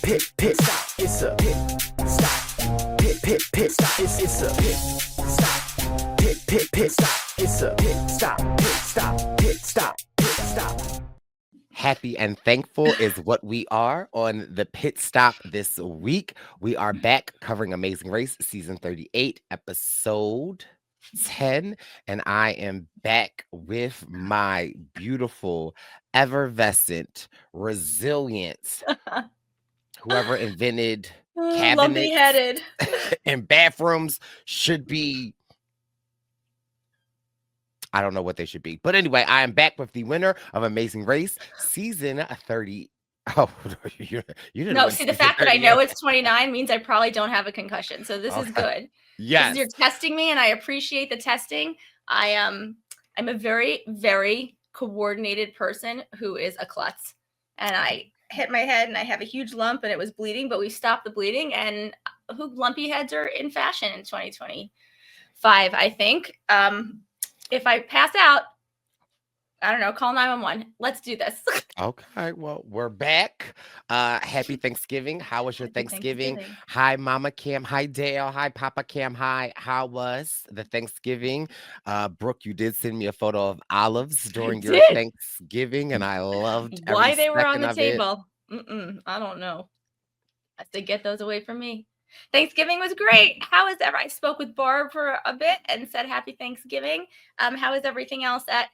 pit stop. It's a pit stop. Pit stop. It's a pit stop. Pit stop. It's a pit stop. Happy and thankful is what we are on the pit stop this week. We are back covering Amazing Race season 38, episode 10. And I am back with my beautiful, effervescent, resilient, whoever invented lumpy cabinets headed. and bathrooms should be. I don't know what they should be. But anyway, I am back with the winner of Amazing Race, season 30. Oh, you didn't No, win see, the season fact that I 30 know yet. it's 29 means I probably don't have a concussion. So this is Okay. good. This Yes. is, you're testing me, and I appreciate the testing. I'm a very, very coordinated person who is a klutz. And I hit my head, and I have a huge lump, and it was bleeding, but we stopped the bleeding. And lumpy heads are in fashion in 2025, I think. If I pass out, I don't know, call 911. Let's do this. Okay, well, we're back. Happy Thanksgiving. How was your Happy Thanksgiving? Thanksgiving. Hi, Mama Cam. Hi, Dale. Hi, Papa Cam. Hi. How was the Thanksgiving? Brooke, you did send me a photo of olives during your did. Thanksgiving, and I loved Why every they were on second the of it. table. I don't know. I have to get those away from me. Thanksgiving was great. How is I spoke with Barb for a bit and said happy Thanksgiving. How is everything else at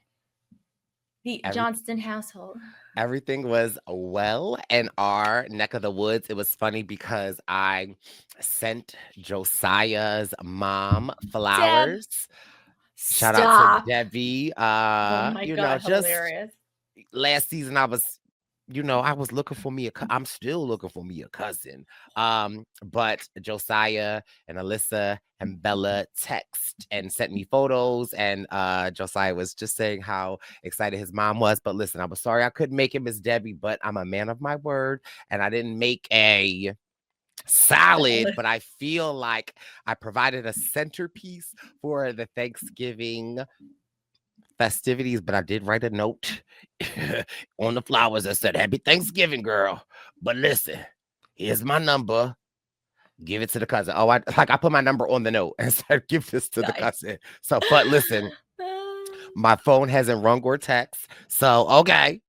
the Johnston household? Everything was well in our neck of the woods. It was funny because I sent Josiah's mom flowers. Shout out to Debbie. Oh my God, just hilarious. last season I was looking for me I'm still looking for me a cousin. But Josiah and Alyssa and Bella text and sent me photos, and Josiah was just saying how excited his mom was. But listen, I was sorry I couldn't make it, Miss Debbie, but I'm a man of my word, and I didn't make a salad, but I feel like I provided a centerpiece for the Thanksgiving festivities. But I did write a note on the flowers that said happy Thanksgiving, girl, but listen, here's my number, give it to the cousin. I put my number on the note and said give this to the cousin. So but listen, my phone hasn't rung or text, so okay,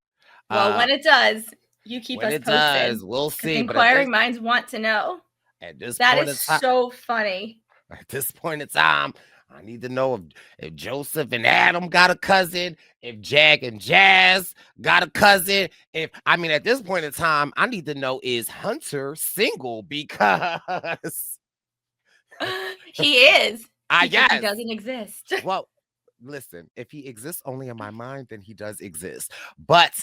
well, when it does, you keep us posted. Does, we'll see. Inquiring minds want to know. At this that point is so funny. At this point in time, I need to know if Joseph and Adam got a cousin, if Jack and Jazz got a cousin. At this point in time, I need to know, is Hunter single? Because he is. I guess he doesn't exist. Well, listen, if he exists only in my mind, then he does exist. But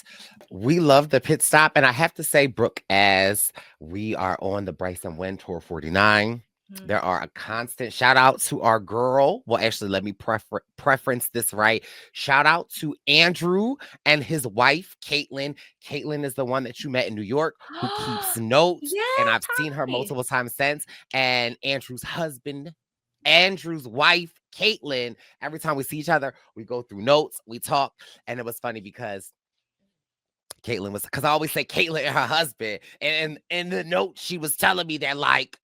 we love the pit stop. And I have to say, Brooke, as we are on the Brice and Wynn Tour 49, there are a constant shout out to our girl. Well, actually, let me preference this right. Shout out to Andrew and his wife, Caitlin. Caitlin is the one that you met in New York who keeps notes. And I've seen her multiple times since. And Andrew's wife, Caitlin, every time we see each other, we go through notes, we talk. And it was funny because I always say Caitlin and her husband. And in the note, she was telling me that, like,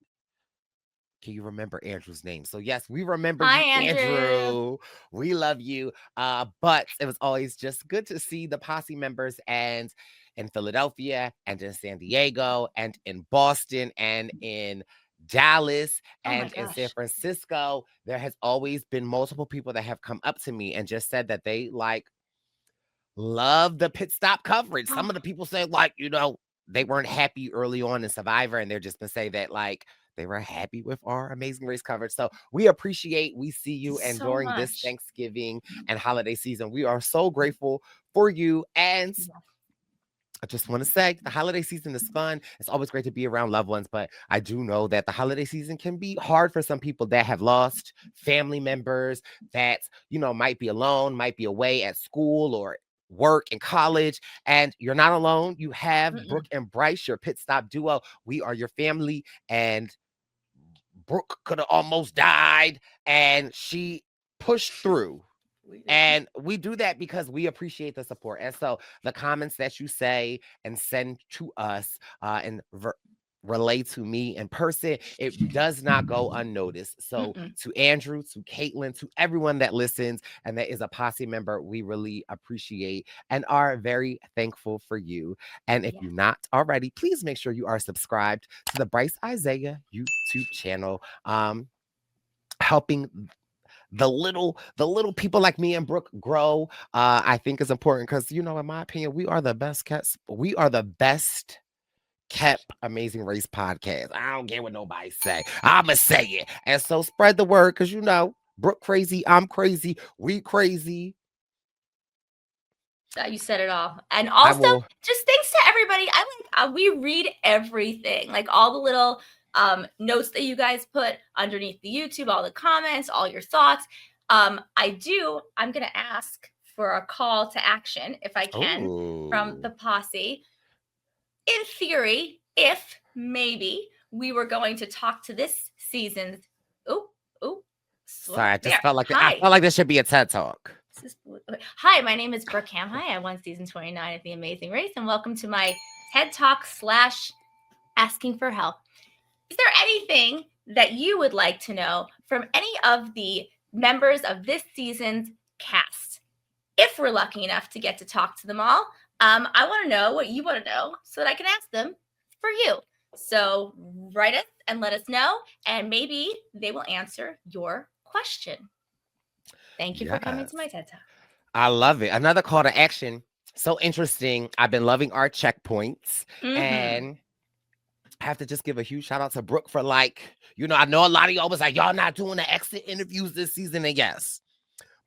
can you remember Andrew's name? So yes, we remember you, Andrew. We love you. But it was always just good to see the posse members and in Philadelphia and in San Diego and in Boston and in Dallas and in San Francisco. There has always been multiple people that have come up to me and just said that they love the pit stop coverage. Some of the people say, they weren't happy early on in Survivor, and they're just gonna say that they were happy with our Amazing Race coverage. So we see you. And during this Thanksgiving and holiday season, we are so grateful for you. And I just want to say the holiday season is fun. It's always great to be around loved ones, but I do know that the holiday season can be hard for some people that have lost family members that, might be alone, might be away at school or work and college, and you're not alone. You have Brooke and Brice, your pit stop duo. We are your family, and Brooke could have almost died, and she pushed through. And we do that because we appreciate the support. And so the comments that you say and send to us relay to me in person, it does not go unnoticed. So Mm-mm. to Andrew, to Caitlin, to everyone that listens and that is a posse member, we really appreciate and are very thankful for you. And if Yeah. you're not already, please make sure you are subscribed to the Brice Izyah YouTube channel. Helping the little people like me and Brooke grow, I think is important because in my opinion, we are the best kept. We are the best kept Amazing Race podcast. I don't care what nobody say. I'ma say it. And so spread the word because Brooke crazy, I'm crazy, we crazy. You said it all. And I also, will. just thanks to everybody. We read everything, like all the little notes that you guys put underneath the YouTube, all the comments, all your thoughts. I'm gonna ask for a call to action if I can from the Oh, posse. In theory, if maybe we were going to talk to this season's sorry. I just there. felt like I Hi. felt like this should be a TED talk. Hi, my name is Brooke Camhi. I won season 29 of The Amazing Race, and welcome to my TED Talk / asking for help. Is there anything that you would like to know from any of the members of this season's cast? If we're lucky enough to get to talk to them all, I want to know what you want to know so that I can ask them for you. So write us and let us know, and maybe they will answer your question. Thank you for coming to my TED Talk. I love it. Another call to action. So interesting. I've been loving our checkpoints. And I have to just give a huge shout out to Brooke for I know a lot of y'all was like, y'all not doing the exit interviews this season. And yes,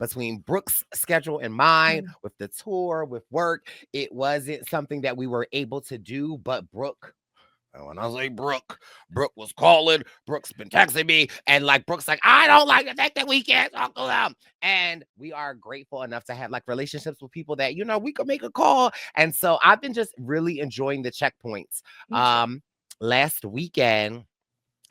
between Brooke's schedule and mine, with the tour, with work, it wasn't something that we were able to do. But Brooke, and when I say Brooke was calling, Brooke's been texting me, and Brooke's like, I don't like the fact that we can't talk to them. And we are grateful enough to have relationships with people that, we could make a call. And so I've been just really enjoying the checkpoints. Last weekend,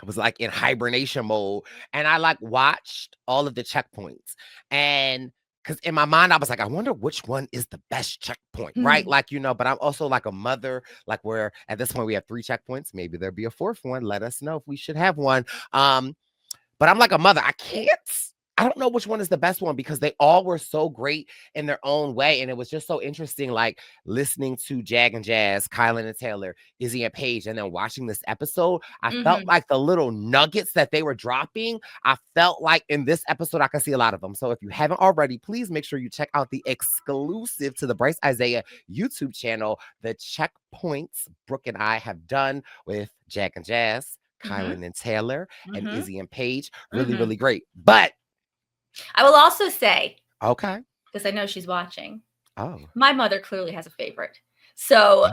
I was in hibernation mode, and I watched all of the checkpoints. And because in my mind, I was like, I wonder which one is the best checkpoint, right? But I'm also a mother, where at this point we have 3 checkpoints. Maybe there'll be a 4th one. Let us know if we should have one. But I'm like a mother. I don't know which one is the best one because they all were so great in their own way. And it was just so interesting, listening to Jag and Jazz, Kylan and Taylor, Izzy and Paige, and then watching this episode. I felt like the little nuggets that they were dropping, I felt like in this episode, I could see a lot of them. So if you haven't already, please make sure you check out the exclusive to the Brice Izyah YouTube channel, the checkpoints Brooke and I have done with Jag and Jazz, Kylan and Taylor, and Izzy and Paige. Really, really great. But I will also say, okay, because I know she's watching. Oh, my mother clearly has a favorite. So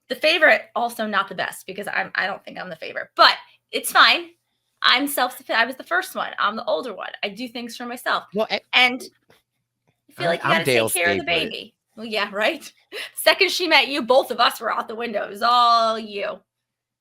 the favorite also not the best because I don't think I'm the favorite, but it's fine. I'm self-sufficient. I was the first one. I'm the older one. I do things for myself. Well, and I feel like you got to take care of the baby. Well, yeah, right. Second she met you, both of us were out the window. It was all you.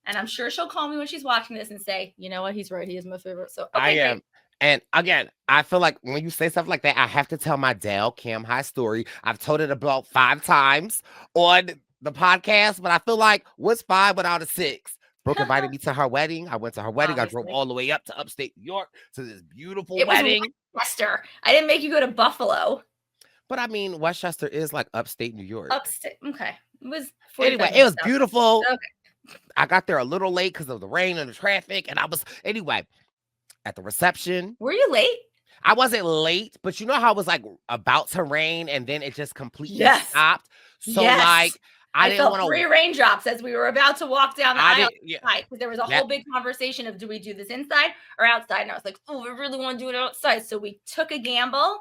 And I'm sure she'll call me when she's watching this and say, you know what? He's right. He is my favorite. So okay, I am. Great. And again, I feel like when you say stuff like that, I have to tell my Dale Camhi story. I've told it about 5 times on the podcast, but I feel like what's 5 without a 6? Brooke invited me to her wedding. I went to her wedding. Obviously. I drove all the way up to upstate New York to this beautiful wedding. Westchester. I didn't make you go to Buffalo. But I mean, Westchester is upstate New York. Upstate. Okay. It was anyway, it was beautiful. Okay. I got there a little late because of the rain and the traffic. And I was, anyway, at the reception. Were you late? I wasn't late, but you know how it was about to rain and then it just completely stopped. So I didn't want to 3 raindrops as we were about to walk down the aisle. Because there was a whole big conversation of do we do this inside or outside? And I was like, oh, we really want to do it outside. So we took a gamble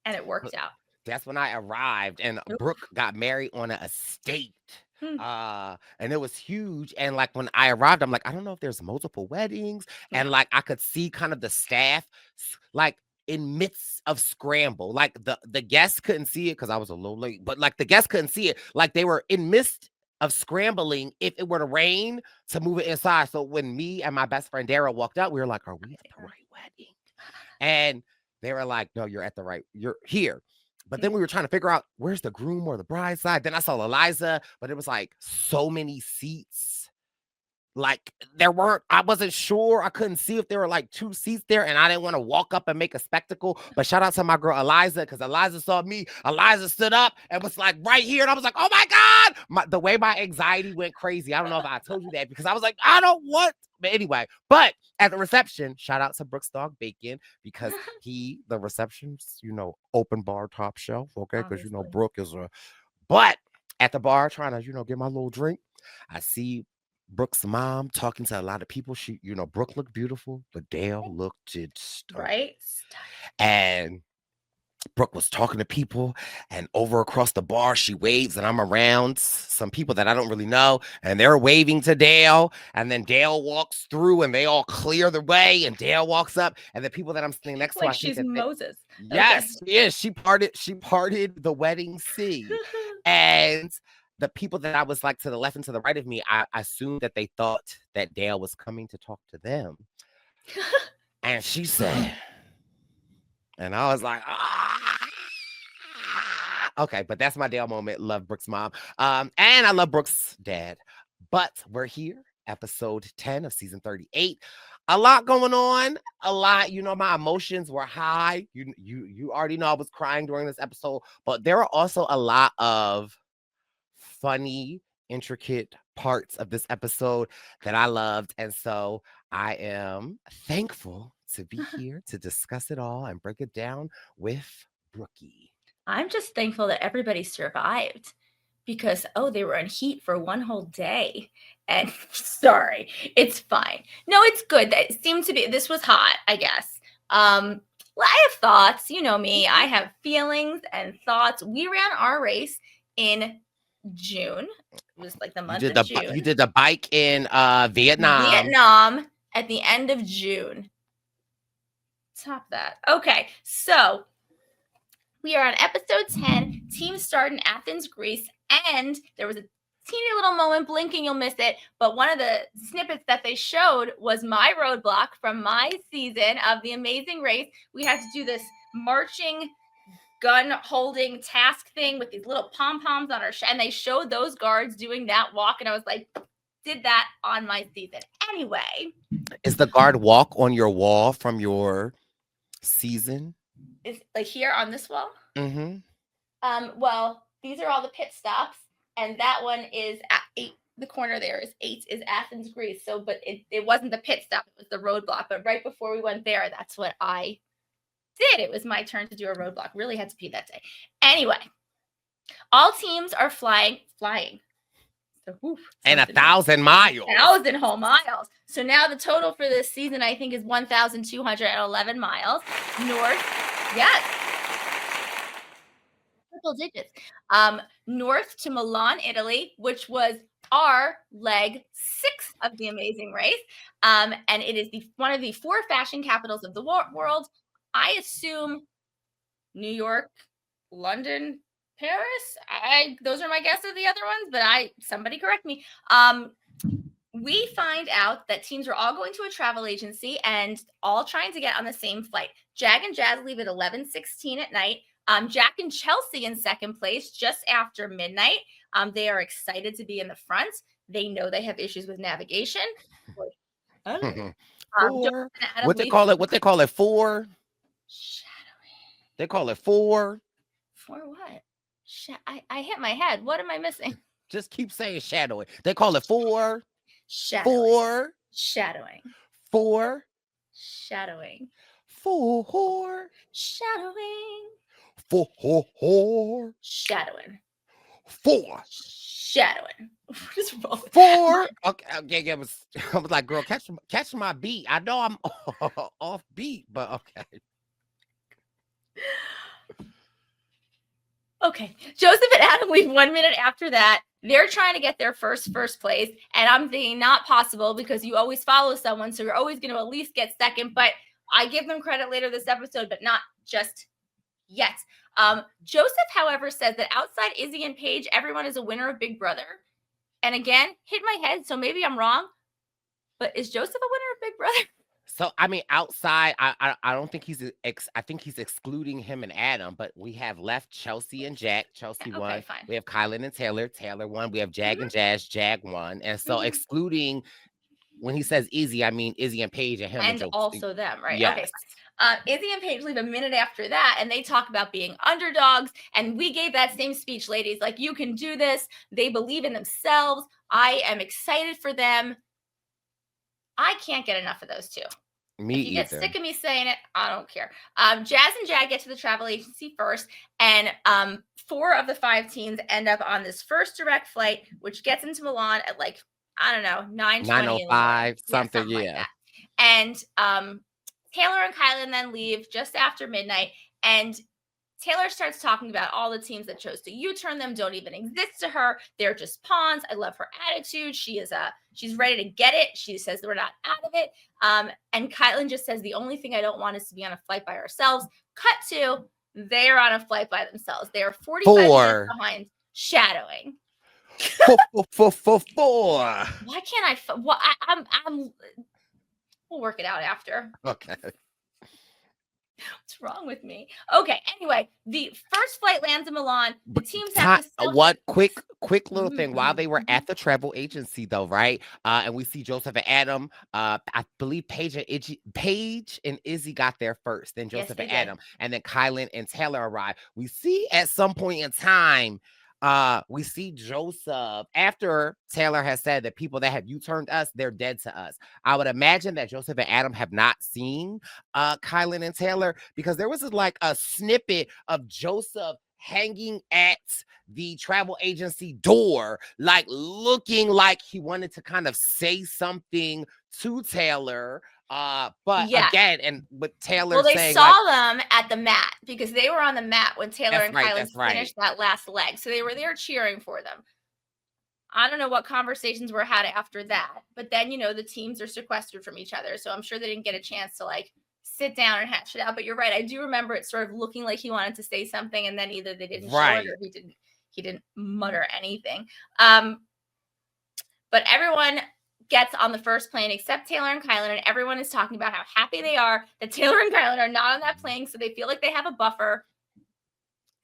and it worked out. That's when I arrived and Brooke got married on an estate. And it was huge. And when I arrived, I'm like, I don't know if there's multiple weddings. And I could see kind of the staff in midst of scramble. The guests couldn't see it because I was a little late, but the guests couldn't see it. They were in midst of scrambling if it were to rain to move it inside. So when me and my best friend Dara walked out, we were like, are we at the right wedding? And they were like, no, you're here. But then we were trying to figure out where's the groom or the bride side. Then I saw Izyah, but it was so many seats like I wasn't sure. I couldn't see if there were like 2 seats there, and I didn't want to walk up and make a spectacle. But shout out to my girl Izyah, because Izyah saw me. Izyah stood up and was like right here, and I was like, oh my God. The way my anxiety went crazy. I don't know if I told you that, because I was like, I don't want. But anyway, but at the reception, shout out to Brooke's dog Bacon, because the reception's, open bar, top shelf, okay? Because Brooke is but at the bar trying to, get my little drink, I see Brooke's mom talking to a lot of people. She, Brooke looked beautiful, but Dale looked right. And Brooke was talking to people, and over across the bar, she waves, and I'm around some people that I don't really know, and they're waving to Dale, and then Dale walks through, and they all clear the way, and Dale walks up, and the people that I'm sitting next to, like she's Moses. Yes, yes, she parted the wedding sea, and the people that I was like to the left and to the right of me, I assumed that they thought that Dale was coming to talk to them, and she said. And I was like, okay, but that's my Dale moment. Love Brooke's mom. And I love Brooke's dad. But we're here, episode 10 of season 38. A lot going on. A lot, my emotions were high. You already know I was crying during this episode, but there are also a lot of funny, intricate parts of this episode that I loved. And so I am thankful to be here to discuss it all and break it down with Brookie. I'm just thankful that everybody survived, because they were in heat for one whole day. And sorry, it's fine. No, it's good. That seemed to be, this was hot, I guess. I have thoughts, me, I have feelings and thoughts. We ran our race in June. It was like the month of June. You did the bike in Vietnam. Vietnam at the end of June. Top that. Okay, so we are on episode 10. Team start in Athens, Greece, and there was a teeny little moment, blinking you'll miss it, but one of the snippets that they showed was my roadblock from my season of The Amazing Race. We had to do this marching, gun-holding task thing with these little pom-poms on our and they showed those guards doing that walk, and I was like, did that on my season. Anyway. Is the guard walk on your wall from your season? Is like here on this wall? Mm-hmm. Well, these are all the pit stops, and that one is at 8. The corner there is 8 is Athens, Greece. So, but it wasn't the pit stop, it was the roadblock. But right before we went there, that's what I did. It was my turn to do a roadblock. Really had to pee that day. Anyway, all teams are flying. So, and 1,000 miles. 1,000 whole miles. So now the total for this season, I think, is 1,211 miles north. Yes. Triple digits. North to Milan, Italy, which was our leg 6 of The Amazing Race. And it is one of the 4 fashion capitals of the world. I assume New York, London, Paris. Those are my guesses of the other ones, but somebody correct me. We find out that teams are all going to a travel agency and all trying to get on the same flight. Jag and Jazz leave at 11:16 at night. Jack and Chelsea in second place just after midnight. They are excited to be in the front. They know they have issues with navigation. What they call it? 4? Shadowing. They call it 4. 4 what? I hit my head. What am I missing? Just keep saying shadowing. They call it 4. Shadowing. 4. Shadowing. 4. Shadowing. 4. Shadowing. 4. Shadowing. 4. Shadowing. What is wrong? 4. Okay. I was like, girl, catch my beat. I know I'm off beat, but okay. Okay. Joseph and Adam leave 1 minute after that. They're trying to get their first place. And I'm thinking not possible, because you always follow someone. So you're always going to at least get second. But I give them credit later this episode, but not just yet. Joseph, however, says that outside Izzy and Paige, everyone is a winner of Big Brother. And again, hit my head. So maybe I'm wrong. But is Joseph a winner of Big Brother? So, I mean, outside, I don't think I think he's excluding him and Adam, but we have left Chelsea and Jack. Chelsea won. Fine. We have Kylan and Taylor. Taylor won. We have Jag and Jazz. Jag won. And so excluding when he says Izzy, I mean Izzy and Paige and him and And Joe. also them, right? Yes. Okay. Izzy and Paige leave a minute after that, and they talk about being underdogs. And we gave that same speech, ladies. Like, you can do this. They believe in themselves. I am excited for them. I can't get enough of those two. Me If you get either. sick of me saying it, I don't care. Jazz and Jag get to the travel agency first, and 4 of the 5 teens end up on this first direct flight, which gets into Milan at like, I don't know, 9:20 9:05, something, like yeah. that. And Taylor and Kylan then leave just after midnight, and Taylor starts talking about all the teams that chose to U-turn them, don't even exist to her. They're just pawns. I love her attitude. She's ready to get it. She says we're not out of it. And Kylan just says the only thing I don't want is to be on a flight by ourselves. Cut to, they are on a flight by themselves. They are 45 minutes behind Shadowing. 4. Why can't I? We'll work it out after. Okay. What's wrong with me? Okay. Anyway, the first flight lands in Milan. The teams have to What quick little thing while they were at the travel agency, though, right? And we see Joseph and Adam. I believe Paige and Izzy got there first, then Joseph and Adam, and then Kylan and Taylor arrive. We see at some point in time, we see Joseph after Taylor has said that people that have U-turned us, they're dead to us. I would imagine that Joseph and Adam have not seen Kylan and Taylor, because there was like a snippet of Joseph hanging at the travel agency door, like looking like he wanted to kind of say something to Taylor. But again, and with Taylor saying, they saw them at the mat because they were on the mat when Taylor and Kylan finished that last leg. So they were there cheering for them. I don't know what conversations were had after that, but then, the teams are sequestered from each other. So I'm sure they didn't get a chance to like sit down and hash it out. But you're right. I do remember it sort of looking like he wanted to say something, and then either they didn't show it or he didn't mutter anything. But everyone gets on the first plane except Taylor and Kylan, and everyone is talking about how happy they are that Taylor and Kylan are not on that plane, so they feel like they have a buffer.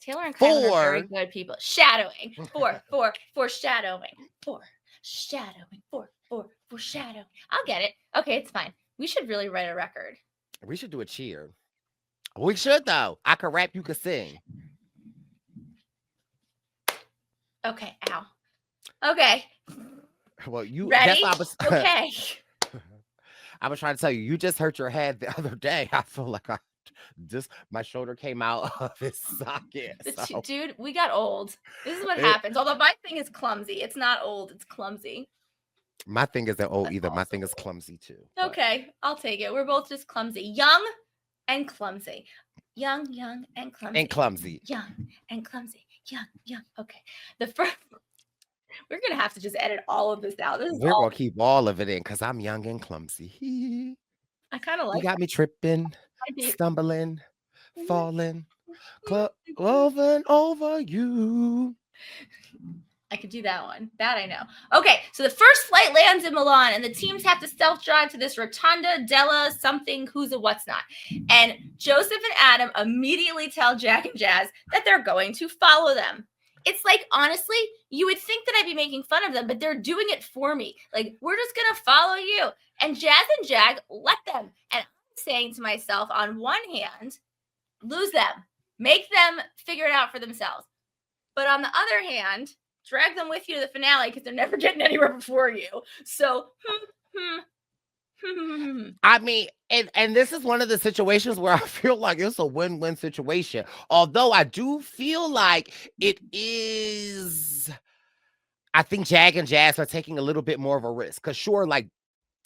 Taylor and Kylan are very good people. Shadowing. Foreshadowing. Foreshadowing. I'll get it. Okay, it's fine. We should really write a record. We should do a cheer. We should, though. I could rap, you could sing. Okay, ow. Okay. Well, you ready? Okay. I was trying to tell you, you just hurt your head the other day. I feel like my shoulder came out of its socket. Dude, we got old. This is what happens. Although my thing is clumsy. It's not old, it's clumsy. My thing isn't old either. My thing is clumsy too. Okay, I'll take it. We're both just clumsy. Young and clumsy. Young and clumsy. And clumsy. Young and clumsy. Young. Okay. The first... We're going to have to just edit all of this out. We're going to keep all of it in because I'm young and clumsy. I kind of like You got me tripping, stumbling, falling, cloving over you. I could do that one. That I know. Okay, so the first flight lands in Milan, and the teams have to self-drive to this Rotunda della something who's a what's not. And Joseph and Adam immediately tell Jack and Jazz that they're going to follow them. It's like, honestly, you would think that I'd be making fun of them, but they're doing it for me. Like, we're just going to follow you. And Jazz and Jag let them. And I'm saying to myself, on one hand, lose them. Make them figure it out for themselves. But on the other hand, drag them with you to the finale because they're never getting anywhere before you. So, I mean, and this is one of the situations where I feel like it's a win-win situation. Although I do feel like it is, I think Jag and Jazz are taking a little bit more of a risk. Because sure, like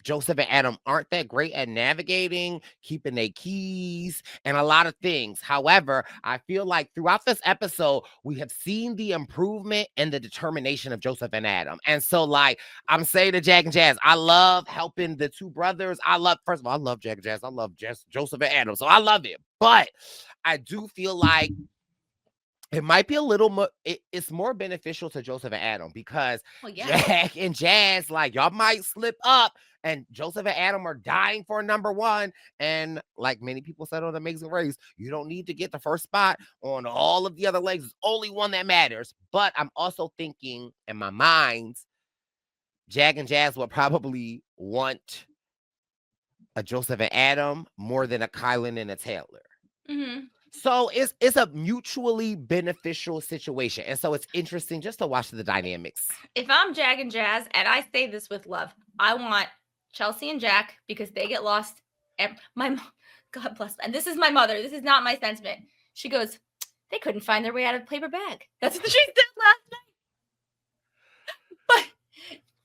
Joseph and Adam aren't that great at navigating, keeping their keys, and a lot of things. However, I feel like throughout this episode, we have seen the improvement and the determination of Joseph and Adam. And so, like, I'm saying to Jag and Jazz, I love helping the two brothers. First of all, I love Jag and Jazz. I love Joseph and Adam. So I love it. But I do feel like it might be a little more, it's more beneficial to Joseph and Adam because Jag and Jazz, like, y'all might slip up and Joseph and Adam are dying for number one. And like many people said on Amazing Race, you don't need to get the first spot on all of the other legs. It's only one that matters. But I'm also thinking in my mind, Jag and Jazz would probably want a Joseph and Adam more than a Kylan and a Taylor. Mm-hmm. So it's a mutually beneficial situation. And so it's interesting just to watch the dynamics. If I'm Jag and Jazz, and I say this with love, I want Chelsea and Jack because they get lost. God bless them. And this is my mother. This is not my sentiment. She goes, they couldn't find their way out of the paper bag. That's what she said last night. But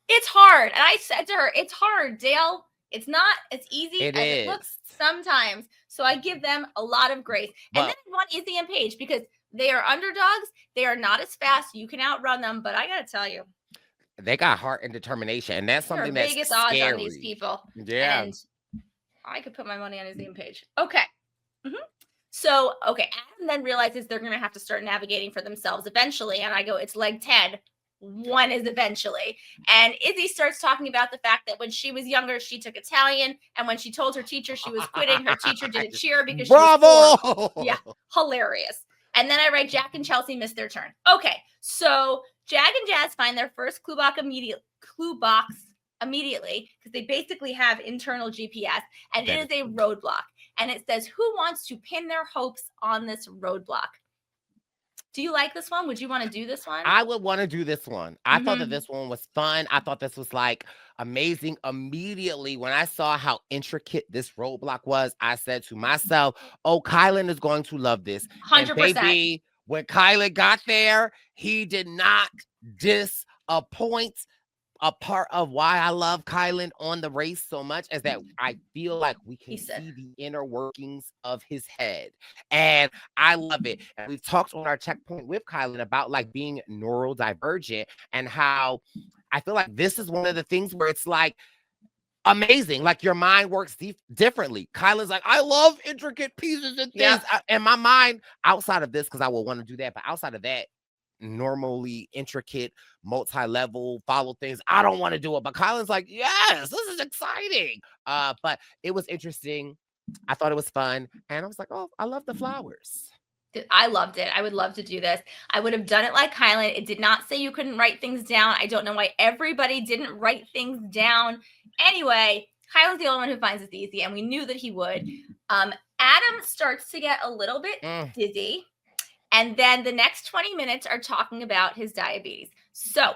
it's hard. And I said to her, it's hard, Dale. It's not as easy as it looks sometimes. So I give them a lot of grace. And then I want Izzy and Paige because they are underdogs. They are not as fast. You can outrun them. But I got to tell you, they got heart and determination. And that's something that's Vegas scary. odds on these people. Yeah. And I could put my money on Izzy and Paige. Okay. Mm-hmm. So, okay. Adam then realizes they're going to have to start navigating for themselves eventually. And I go, it's leg 10. One is eventually. And Izzy starts talking about the fact that when she was younger, she took Italian. And when she told her teacher she was quitting, her teacher didn't cheer because she was 4. Yeah, hilarious. And then I write Jack and Chelsea missed their turn. Okay, so Jag and Jazz find their first clue box immediately because they basically have internal GPS. And it is a roadblock. And it says, who wants to pin their hopes on this roadblock? Do you like this one? Would you want to do this one? I would want to do this one. I thought that this one was fun. I thought this was like amazing. Immediately, when I saw how intricate this roadblock was, I said to myself, oh, Kylan is going to love this. 100%. And baby, when Kylan got there, he did not disappoint. A part of why I love Kylan on the race so much is that I feel like we can see the inner workings of his head. And I love it. And we've talked on our checkpoint with Kylan about like being neurodivergent and how I feel like this is one of the things where it's like amazing. Like your mind works differently. Kylan's like, I love intricate pieces and things. Yeah. And my mind outside of this, because I will want to do that, but outside of that, normally intricate, multi-level, follow things, I don't want to do it. But Kylan's like, yes, this is exciting. But it was interesting. I thought it was fun. And I was like, oh, I love the flowers. I loved it. I would love to do this. I would have done it like Kylan. It did not say you couldn't write things down. I don't know why everybody didn't write things down. Anyway, Kylan's the only one who finds it easy, and we knew that he would. Adam starts to get a little bit dizzy. And then the next 20 minutes are talking about his diabetes. So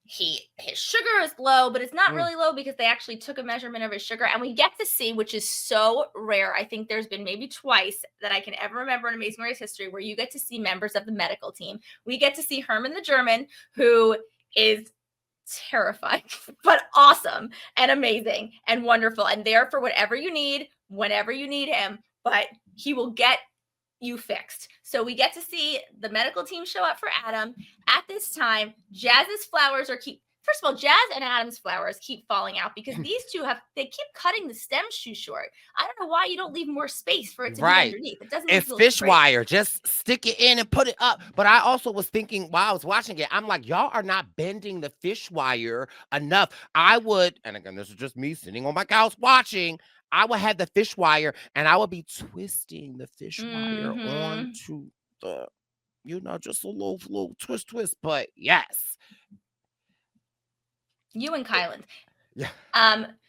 his sugar is low, but it's not really low because they actually took a measurement of his sugar. And we get to see, which is so rare. I think there's been maybe twice that I can ever remember in Amazing Race history where you get to see members of the medical team. We get to see Herman the German, who is terrifying, but awesome and amazing and wonderful and there for whatever you need, whenever you need him. But he will get you fixed. So we get to see the medical team show up for Adam. At this time, Jazz's flowers first of all, Jazz and Adam's flowers keep falling out because these two they keep cutting the stems too short. I don't know why you don't leave more space for it to be underneath. It doesn't. It's fish wire. Just stick it in and put it up. But I also was thinking while I was watching it, I'm like, y'all are not bending the fish wire enough. I would, and again, this is just me sitting on my couch watching. I would have the fish wire and I would be twisting the fish wire onto the, just a little twist. But yes. You and Kylan. Yeah.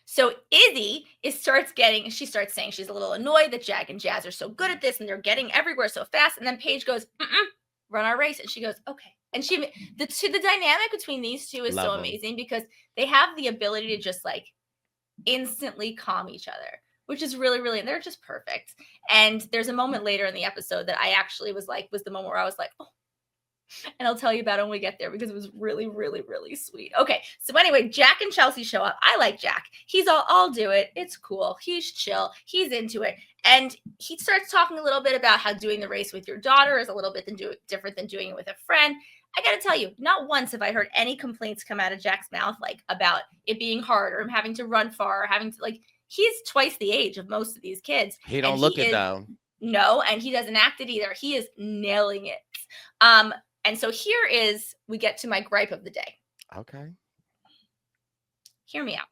So Izzy starts saying she's a little annoyed that Jag and Jazz are so good at this and they're getting everywhere so fast. And then Paige goes, run our race. And she goes, okay. And the dynamic between these two is so amazing because they have the ability to just like instantly calm each other, which is really, really, and they're just perfect. And there's a moment later in the episode that I actually was the moment where I was like, oh, and I'll tell you about it when we get there because it was really, really, really sweet. Okay. So anyway, Jack and Chelsea show up. I like Jack. He's I'll do it. It's cool. He's chill. He's into it. And he starts talking a little bit about how doing the race with your daughter is a little bit different than doing it with a friend. I got to tell you, not once have I heard any complaints come out of Jack's mouth, like about it being hard or him having to run far or having to he's twice the age of most of these kids. He don't look it though. No. And he doesn't act it either. He is nailing it. And so we get to my gripe of the day. Okay. Hear me out.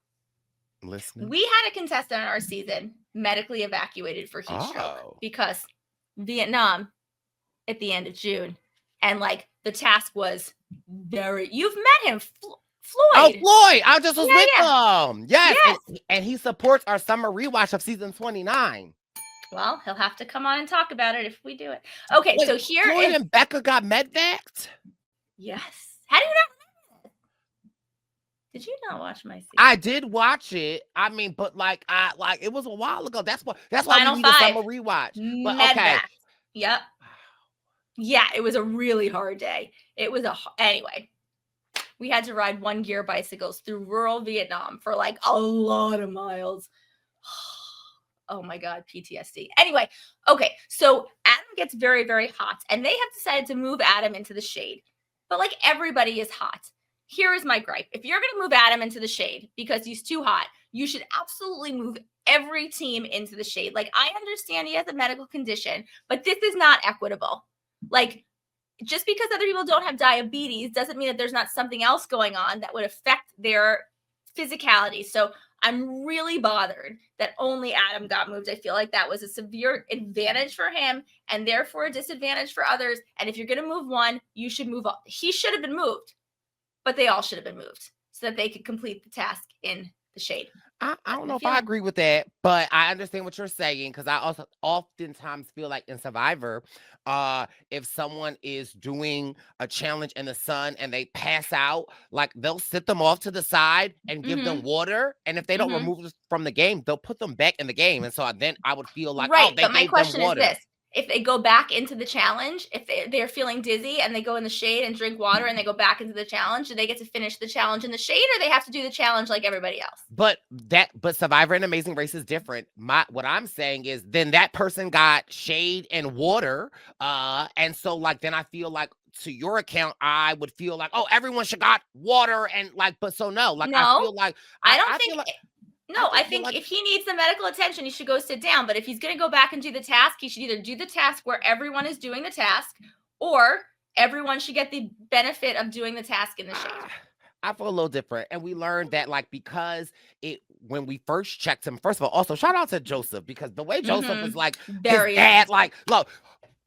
Listening. We had a contestant on our season medically evacuated for heat stroke because Vietnam at the end of June. And the task was you've met him, Floyd. Floyd. I just was Yeah, with yeah. them. Yes. Yes. And he supports our summer rewatch of season 29. Well, he'll have to come on and talk about it if we do it. Okay, Wait, so here Floyd is and Becca got medvaxed? yes. How do you not remember this? Did you not watch my season? I did watch it. I mean, but like it was a while ago. That's why Final we need a five. summer rewatch. But okay. Medvax. Yep. Yeah, it was a really hard day. It was anyway. We had to ride 1-gear bicycles through rural Vietnam for like a lot of miles. Oh my God, PTSD. Anyway, okay, so Adam gets very, very hot, and they have decided to move Adam into the shade. But like everybody is hot. Here is my gripe. If you're going to move Adam into the shade because he's too hot, you should absolutely move every team into the shade. Like, I understand he has a medical condition, but this is not equitable. Like, just because other people don't have diabetes doesn't mean that there's not something else going on that would affect their physicality. So I'm really bothered that only Adam got moved. I feel like that was a severe advantage for him and therefore a disadvantage for others. And if you're going to move one, you should move on. He should have been moved, but they all should have been moved so that they could complete the task in the shade. I don't know if I agree with that, but I understand what you're saying, because I also oftentimes feel like in Survivor, if someone is doing a challenge in the sun and they pass out, like they'll sit them off to the side and give them water, and if they don't remove them from the game, they'll put them back in the game, and so then I would feel like, right, oh, they but my gave question them is water. this. If they go back into the challenge, if they're feeling dizzy and they go in the shade and drink water and they go back into the challenge, do they get to finish the challenge in the shade, or they have to do the challenge like everybody else? But Survivor and Amazing Race is different. What I'm saying is then that person got shade and water. And so like then I feel like, to your account, I would feel like, oh, everyone should got water, and like, but so no, like I feel like I think if he needs the medical attention, he should go sit down. But if he's going to go back and do the task, he should either do the task where everyone is doing the task, or everyone should get the benefit of doing the task in the shade. I feel a little different. And we learned that like because when we first checked him, first of all, also shout out to Joseph, because the way Joseph is like very his dad, like, look,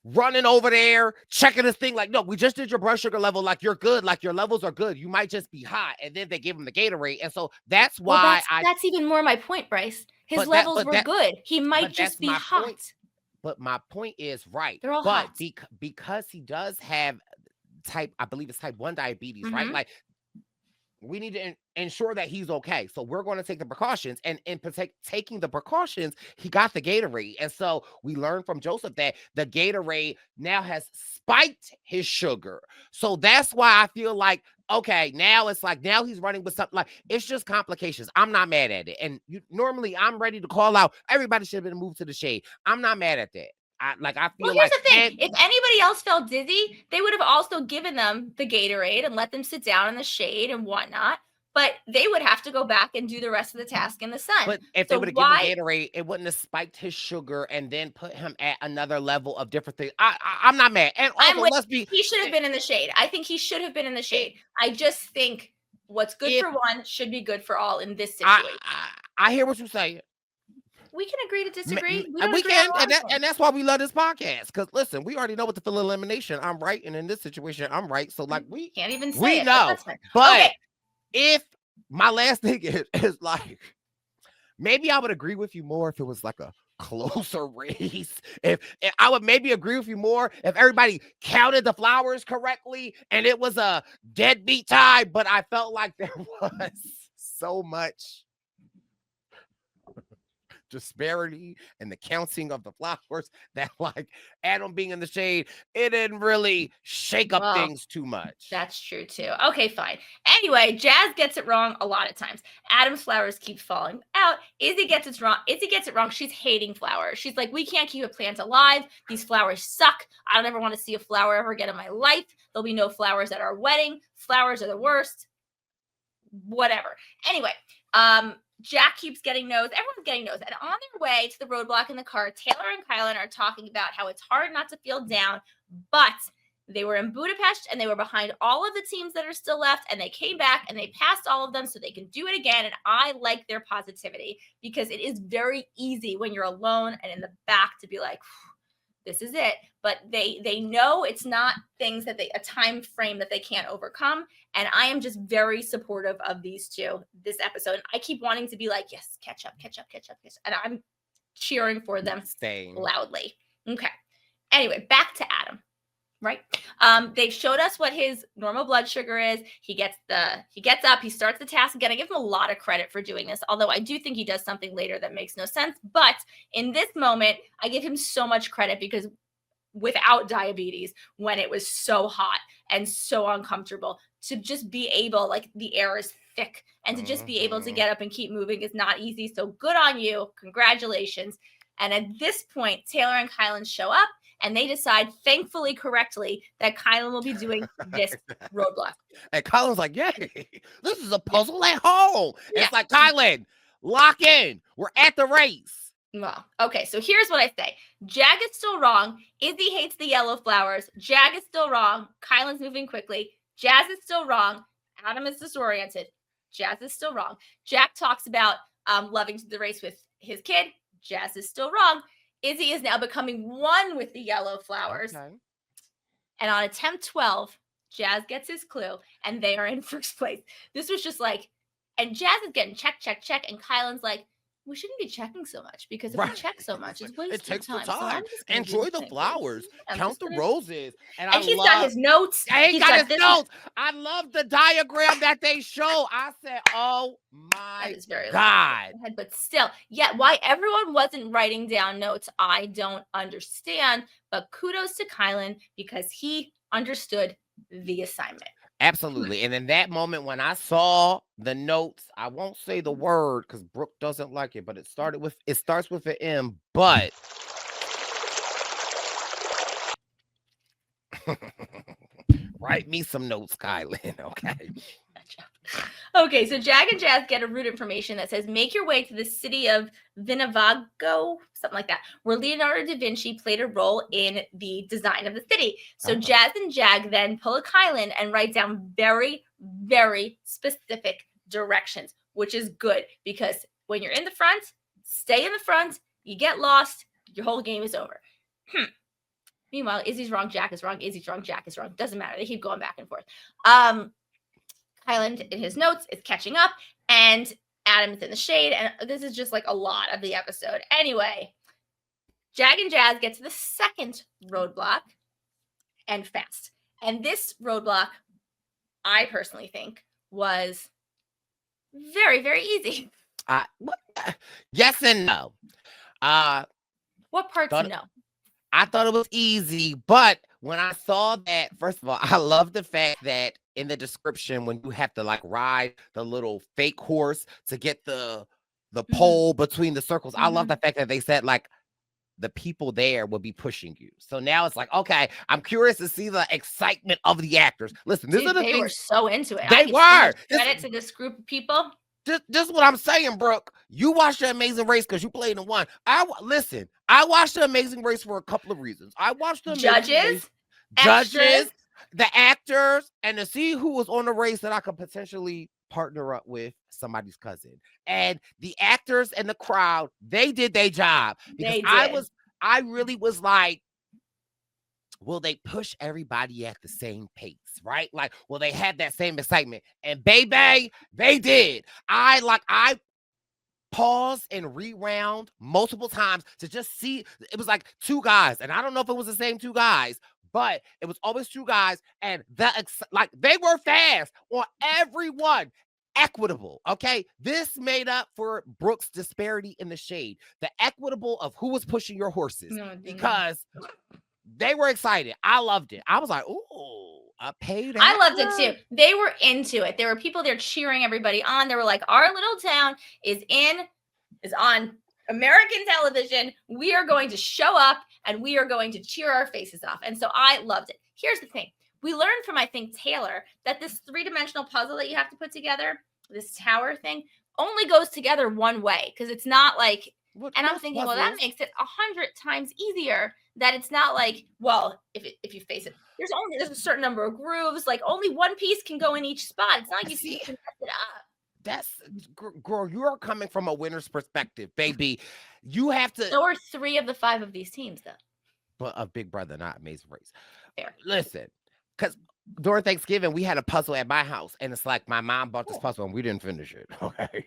running over there, checking his thing, like, no, we just did your blood sugar level, like you're good, like your levels are good, you might just be hot. And then they give him the Gatorade, and so that's why that's even more my point, Brice. His levels were good. He might just be hot. But my point is right. They're all hot. Because he does have I believe it's type 1 diabetes, right? Like, we need to ensure that he's okay. So we're going to take the precautions, and taking the precautions, he got the Gatorade. And so we learned from Joseph that the Gatorade now has spiked his sugar. So that's why I feel like, okay, now it's like, now he's running with something, like, it's just complications. I'm not mad at it. And normally I'm ready to call out, everybody should have been moved to the shade. I'm not mad at that. I feel here's the thing. If anybody else felt dizzy, they would have also given them the Gatorade and let them sit down in the shade and whatnot. But they would have to go back and do the rest of the task in the sun. But if they would have given Gatorade, it wouldn't have spiked his sugar and then put him at another level of different things. I'm not mad. And also, he should have been in the shade. I think he should have been in the shade. I just think what's good for one should be good for all in this situation. I hear what you're saying. We can agree to disagree. We can, and that's why we love this podcast. Because listen, we already know what the full elimination. I'm right, and in this situation, I'm right. So like we can't even say we it, know. But if my last thing is like, maybe I would agree with you more if it was like a closer race. If I would maybe agree with you more if everybody counted the flowers correctly and it was a deadbeat tie. But I felt like there was so much disparity and the counting of the flowers that, like, Adam being in the shade, it didn't really shake up things too much. That's true too. Okay, fine. Anyway, Jazz gets it wrong a lot of times. Adam's flowers keep falling out. Izzy gets it wrong. She's hating flowers. She's like, we can't keep a plant alive. These flowers suck. I don't ever want to see a flower ever again in my life. There'll be no flowers at our wedding. Flowers are the worst. Whatever. Anyway, Jack keeps getting no's. Everyone's getting no's. And on their way to the roadblock in the car, Taylor and Kylan are talking about how it's hard not to feel down, but they were in Budapest and they were behind all of the teams that are still left, and they came back and they passed all of them so they can do it again. And I like their positivity, because it is very easy when you're alone and in the back to be like, this is it. But they know it's not things that a time frame that they can't overcome. And I am just very supportive of these two this episode. I keep wanting to be like, yes, catch up. And I'm cheering for them loudly. Okay. Anyway, back to Adam. Right. They've showed us what his normal blood sugar is. He gets up, he starts the task again. I give him a lot of credit for doing this, although I do think he does something later that makes no sense. But in this moment, I give him so much credit because without diabetes, when it was so hot and so uncomfortable, to just be able, like, the air is thick, and to just be able to get up and keep moving is not easy. So good on you. Congratulations. And at this point, Taylor and Kylan show up. And they decide, thankfully, correctly, that Kylan will be doing this roadblock. And Kylan's like, yay, this is a puzzle at home. Yeah. It's like, Kylan, lock in. We're at the race. Well, okay, so here's what I say. Jag is still wrong. Izzy hates the yellow flowers. Jag is still wrong. Kylan's moving quickly. Jazz is still wrong. Adam is disoriented. Jazz is still wrong. Jack talks about loving the race with his kid. Jazz is still wrong. Izzy is now becoming one with the yellow flowers. Okay. And on attempt 12, Jazz gets his clue, and they are in first place. This was just like, and Jazz is getting check. And Kylan's like, we shouldn't be checking so much, because if we check so much, it's wasting it takes time. So enjoy the flowers. Count the roses. And he's got his notes. He's got his notes. I love the diagram that they show. I said, oh my God. But still, why everyone wasn't writing down notes, I don't understand. But kudos to Kylan, because he understood the assignment. Absolutely. And in that moment, when I saw the notes, I won't say the word because Brooke doesn't like it, but it starts with an M, but write me some notes, Kylan. Okay. Okay, so Jag and Jazz get a route information that says, make your way to the city of Vinavago, something like that, where Leonardo da Vinci played a role in the design of the city. So Jazz and Jag then pull a Kylan and write down very, very specific directions, which is good, because when you're in the front, stay in the front, you get lost, your whole game is over. Meanwhile, Izzy's wrong, Jack is wrong, Izzy's wrong, Jack is wrong. Doesn't matter. They keep going back and forth. Kylan, in his notes, is catching up, and Adam is in the shade, and this is just like a lot of the episode. Anyway, Jag and Jazz get to the second roadblock, and fast. And this roadblock, I personally think, was very, very easy. Yes and no. What parts no? I thought it was easy, but when I saw that, first of all, I love the fact that in the description, when you have to like ride the little fake horse to get the pole between the circles, I love the fact that they said like the people there will be pushing you. So now it's like, okay, I'm curious to see the excitement of the actors. Listen, this is the they were so into it. They were. Credit to this group of people. This is what I'm saying, Brooke. You watched The Amazing Race because you played in one. I watched The Amazing Race for a couple of reasons. I watched the judges, the actors, and to see who was on the race that I could potentially partner up with somebody's cousin. And the actors and the crowd, they did their job. Because I really was like, will they push everybody at the same pace, right? Like, will they have that same excitement? And baby, they did. I paused and rewound multiple times to just see. It was like two guys, and I don't know if it was the same two guys, but it was always two guys, and they were fast on everyone. Equitable, okay? This made up for Brooke's disparity in the shade. The equitable of who was pushing your horses, because they were excited. I loved it. I was like, ooh, a paid actor. I loved it too. They were into it. There were people there cheering everybody on. They were like, our little town is on American television. We are going to show up and we are going to cheer our faces off. And so I loved it. Here's the thing. We learned from, I think, Taylor, that this three-dimensional puzzle that you have to put together, this tower thing, only goes together one way, because it's not like, and I'm thinking, well, that makes it 100 times easier, that it's not like, well, if you face it, there's a certain number of grooves, like only one piece can go in each spot. It's not like you can mess it up. That's, girl, you're coming from a winner's perspective, baby. You have to. So are 3 of the 5 of these teams, though. but of Big Brother, not Amazing Race. Fair. Listen, because during Thanksgiving, we had a puzzle at my house, and it's like my mom bought this Cool. puzzle, and we didn't finish it. Okay,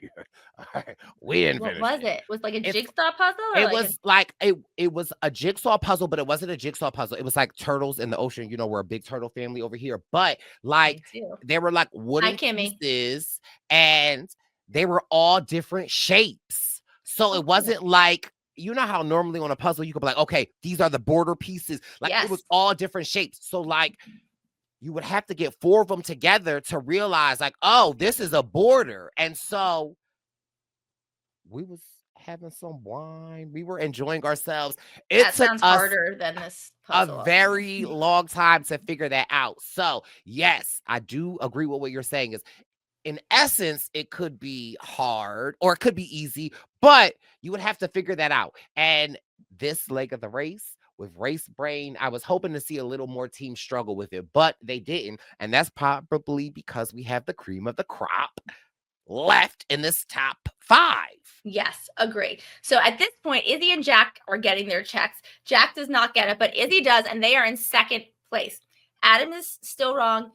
we didn't What finish was it. it? Was like a It's jigsaw puzzle or it like was like it was a jigsaw puzzle, but it wasn't a jigsaw puzzle. It was like turtles in the ocean. You know, we're a big turtle family over here, but like me too. they were like Hi, wooden Camhi. pieces, and they were all different shapes. So Oh, it cool. wasn't like you know how normally on a puzzle you could be like, okay, these are the border pieces. Like it was Yes. all different shapes. So like you would have to get 4 of them together to realize like, oh, this is a border. And so we was having some wine. We were enjoying ourselves. It That took sounds us harder than this a puzzle. very long time to figure that out. So, yes, I do agree with what you're saying is in essence, it could be hard or it could be easy, but you would have to figure that out. And this leg of the race with Race Brain, I was hoping to see a little more team struggle with it, but they didn't. And that's probably because we have the cream of the crop left in this top 5. Yes, agree. So at this point, Izzy and Jack are getting their checks. Jack does not get it, but Izzy does, and they are in second place. Adam is still wrong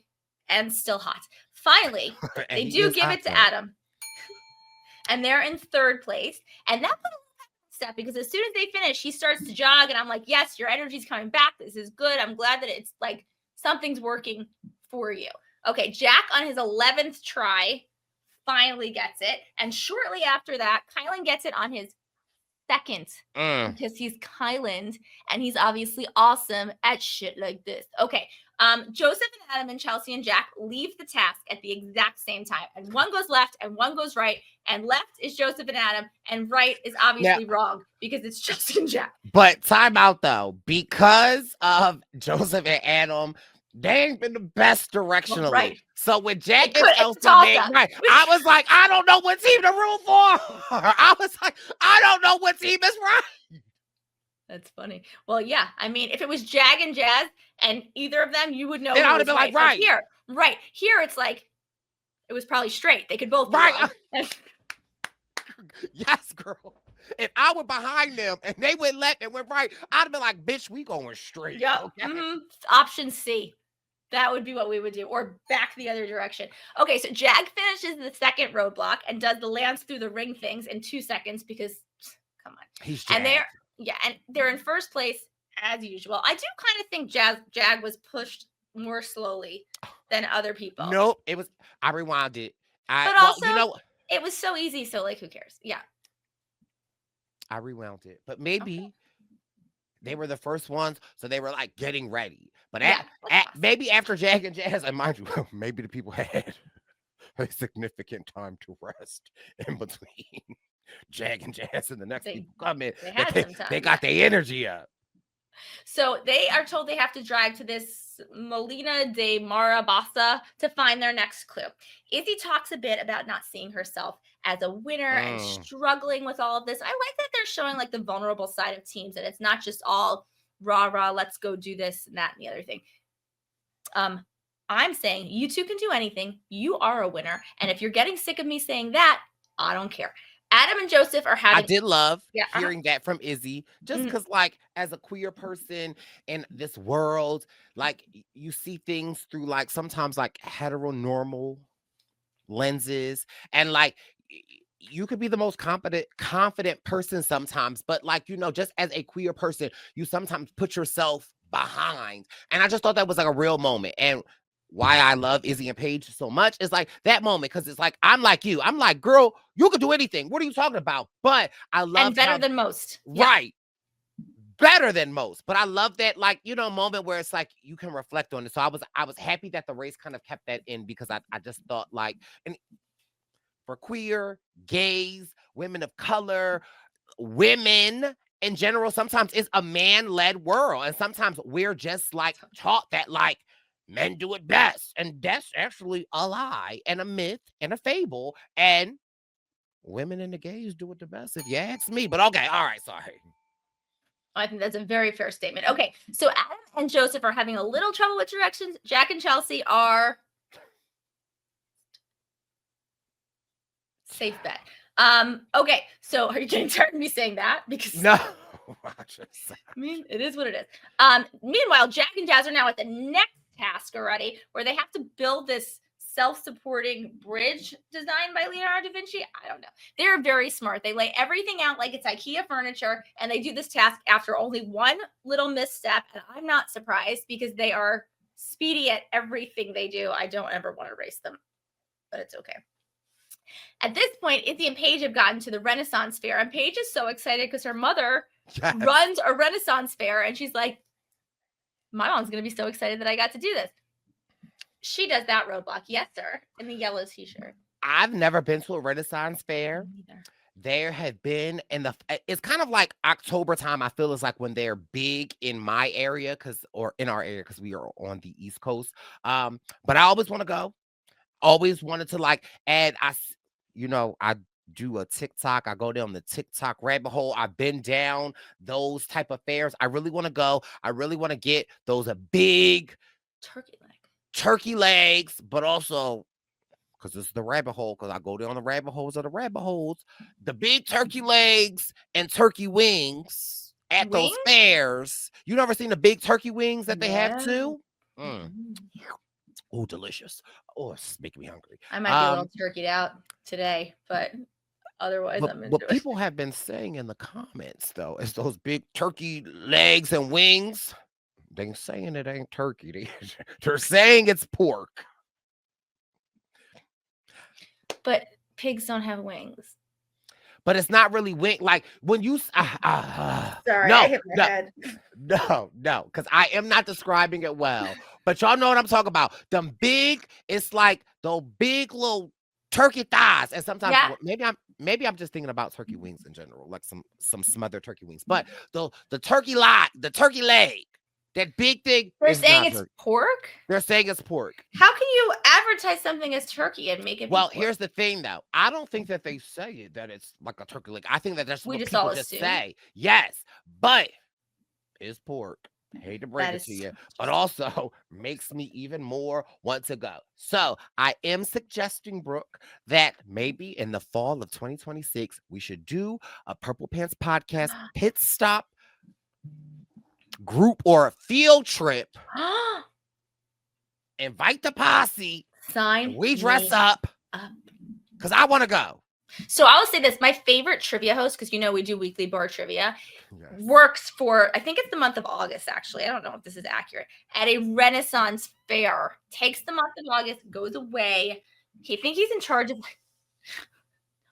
and still hot. Finally, And they he do is give hot it to now. Adam, and they're in third place. And that was a step because as soon as they finish, he starts to jog, and I'm like, yes, your energy's coming back. This is good. I'm glad that it's like something's working for you. Okay, Jack on his 11th try finally gets it. And shortly after that, Kylan gets it on his second because he's Kylan and he's obviously awesome at shit like this. Okay. Joseph and Adam and Chelsea and Jack leave the task at the exact same time. And one goes left and one goes right. And left is Joseph and Adam, and right is obviously wrong because it's Chelsea and Jack. But time out though, because of Joseph and Adam, they ain't been the best directionally. Well, right. So when Jack It and could- Chelsea it's a toss made up. right, I was like, I don't know what team to root for. I was like, I don't know what team is right. That's funny. Well, yeah. I mean, if it was Jag and Jazz and either of them, you would know. Then who I would have was been like, So right. here, right here, it's like it was probably straight. They could both be Right. wrong. Yes, girl. If I were behind them and they went left and went right, I'd have been like, bitch, we going straight. Yeah. Okay? Option C. That would be what we would do, or back the other direction. Okay, so Jag finishes the second roadblock and does the lance through the ring things in 2 seconds because, come on. He's And jacked. they're in first place as usual. I do kind of think Jag was pushed more slowly than other people. Nope. It was I rewound it. But well, also, you know, it was so easy, so like who cares? Yeah. I rewound it. But maybe they were the first ones, so they were like getting ready. But maybe after Jag and Jazz, and mind you, maybe the people had a significant time to rest in between Jag and Jazz and the next people come in. They had some time. They got their energy up. So they are told they have to drive to this Molina de Marabasa to find their next clue. Izzy talks a bit about not seeing herself as a winner and struggling with all of this. I like that they're showing like the vulnerable side of teams, and it's not just all rah, let's go do this and that and the other thing. I'm saying you two can do anything. You are a winner. And if you're getting sick of me saying that, I don't care. Adam and Joseph are having. I did love hearing that from Izzy, just because, like, as a queer person in this world, like, you see things through, like, sometimes, like, heteronormal lenses, and, like, you could be the most confident person sometimes, but, like, you know, just as a queer person, you sometimes put yourself behind, and I just thought that was, like, a real moment, and why I love Izzy and Paige so much is like that moment, because it's like I'm like you. I'm like, girl, you could do anything. What are you talking about? But I love and better than most. Right. Better than most. But I love that, like, you know, moment where it's like you can reflect on it. So I was happy that the race kind of kept that in, because I just thought, like, and for queer, gays, women of color, women in general, sometimes it's a man-led world. And sometimes we're just like taught that, like, men do it best, and that's actually a lie and a myth and a fable, and women and the gays do it the best, if you ask me. But okay, all right, sorry. I think that's a very fair statement. Okay, so Adam and Joseph are having a little trouble with directions. Jack and Chelsea are safe bet. Okay, so are you getting tired of me saying that? Because no, I mean, it is what it is. Meanwhile, Jack and Jazz are now at the next task already, where they have to build this self-supporting bridge designed by Leonardo da Vinci. I don't know. They're very smart. They lay everything out like it's IKEA furniture, and they do this task after only one little misstep. And I'm not surprised because they are speedy at everything they do. I don't ever want to race them, but it's okay. At this point, Izzy and Paige have gotten to the Renaissance Fair, and Paige is so excited because her mother runs a Renaissance Fair, and she's like, my mom's going to be so excited that I got to do this. She does that roadblock. Yes, sir. In the yellow t-shirt. I've never been to a Renaissance Fair. Neither. There have been it's kind of like October time. I feel it's like when they're big in my area or in our area because we are on the East Coast. But I always want to go. Always wanted to and I do a TikTok. I go down the TikTok rabbit hole. I've been down those type of fairs. I really want to go. I really want to get those big turkey legs, but also because it's the rabbit hole, because I go down the rabbit holes of the rabbit holes, the big turkey legs and turkey wings at those fairs. You never seen the big turkey wings that they have too? Oh, delicious. Oh, it's making me hungry. I might be a little turkeyed out today, but otherwise I'm into what it. People have been saying in the comments, though, is those big turkey legs and wings. They're saying it ain't turkey. They're saying it's pork. But pigs don't have wings. But it's not really wing. Like when you Sorry, I hit my head. No, because I am not describing it well. But y'all know what I'm talking about. Them big, it's like those big little turkey thighs. And sometimes maybe I'm just thinking about turkey wings in general, like some smothered turkey wings. But the turkey leg. That big thing. They're saying it's pork? They're saying it's pork. How can you advertise something as turkey and make it pork? Here's the thing, though. I don't think that they say it, that it's like a turkey leg. I think that that's what just people all just assume. say. Yes, but it's pork. Hate to break it to you, but also makes me even more want to go. So I am suggesting, Brooke, that maybe in the fall of 2026, we should do a Purple Pants podcast pit stop group or a field trip. Invite the posse. We dress up because I want to go. So I will say this: my favorite trivia host, because we do weekly bar trivia, works for, I think it's the month of August. Actually, I don't know if this is accurate. At a Renaissance fair, takes the month of August, goes away. I think he's in charge of.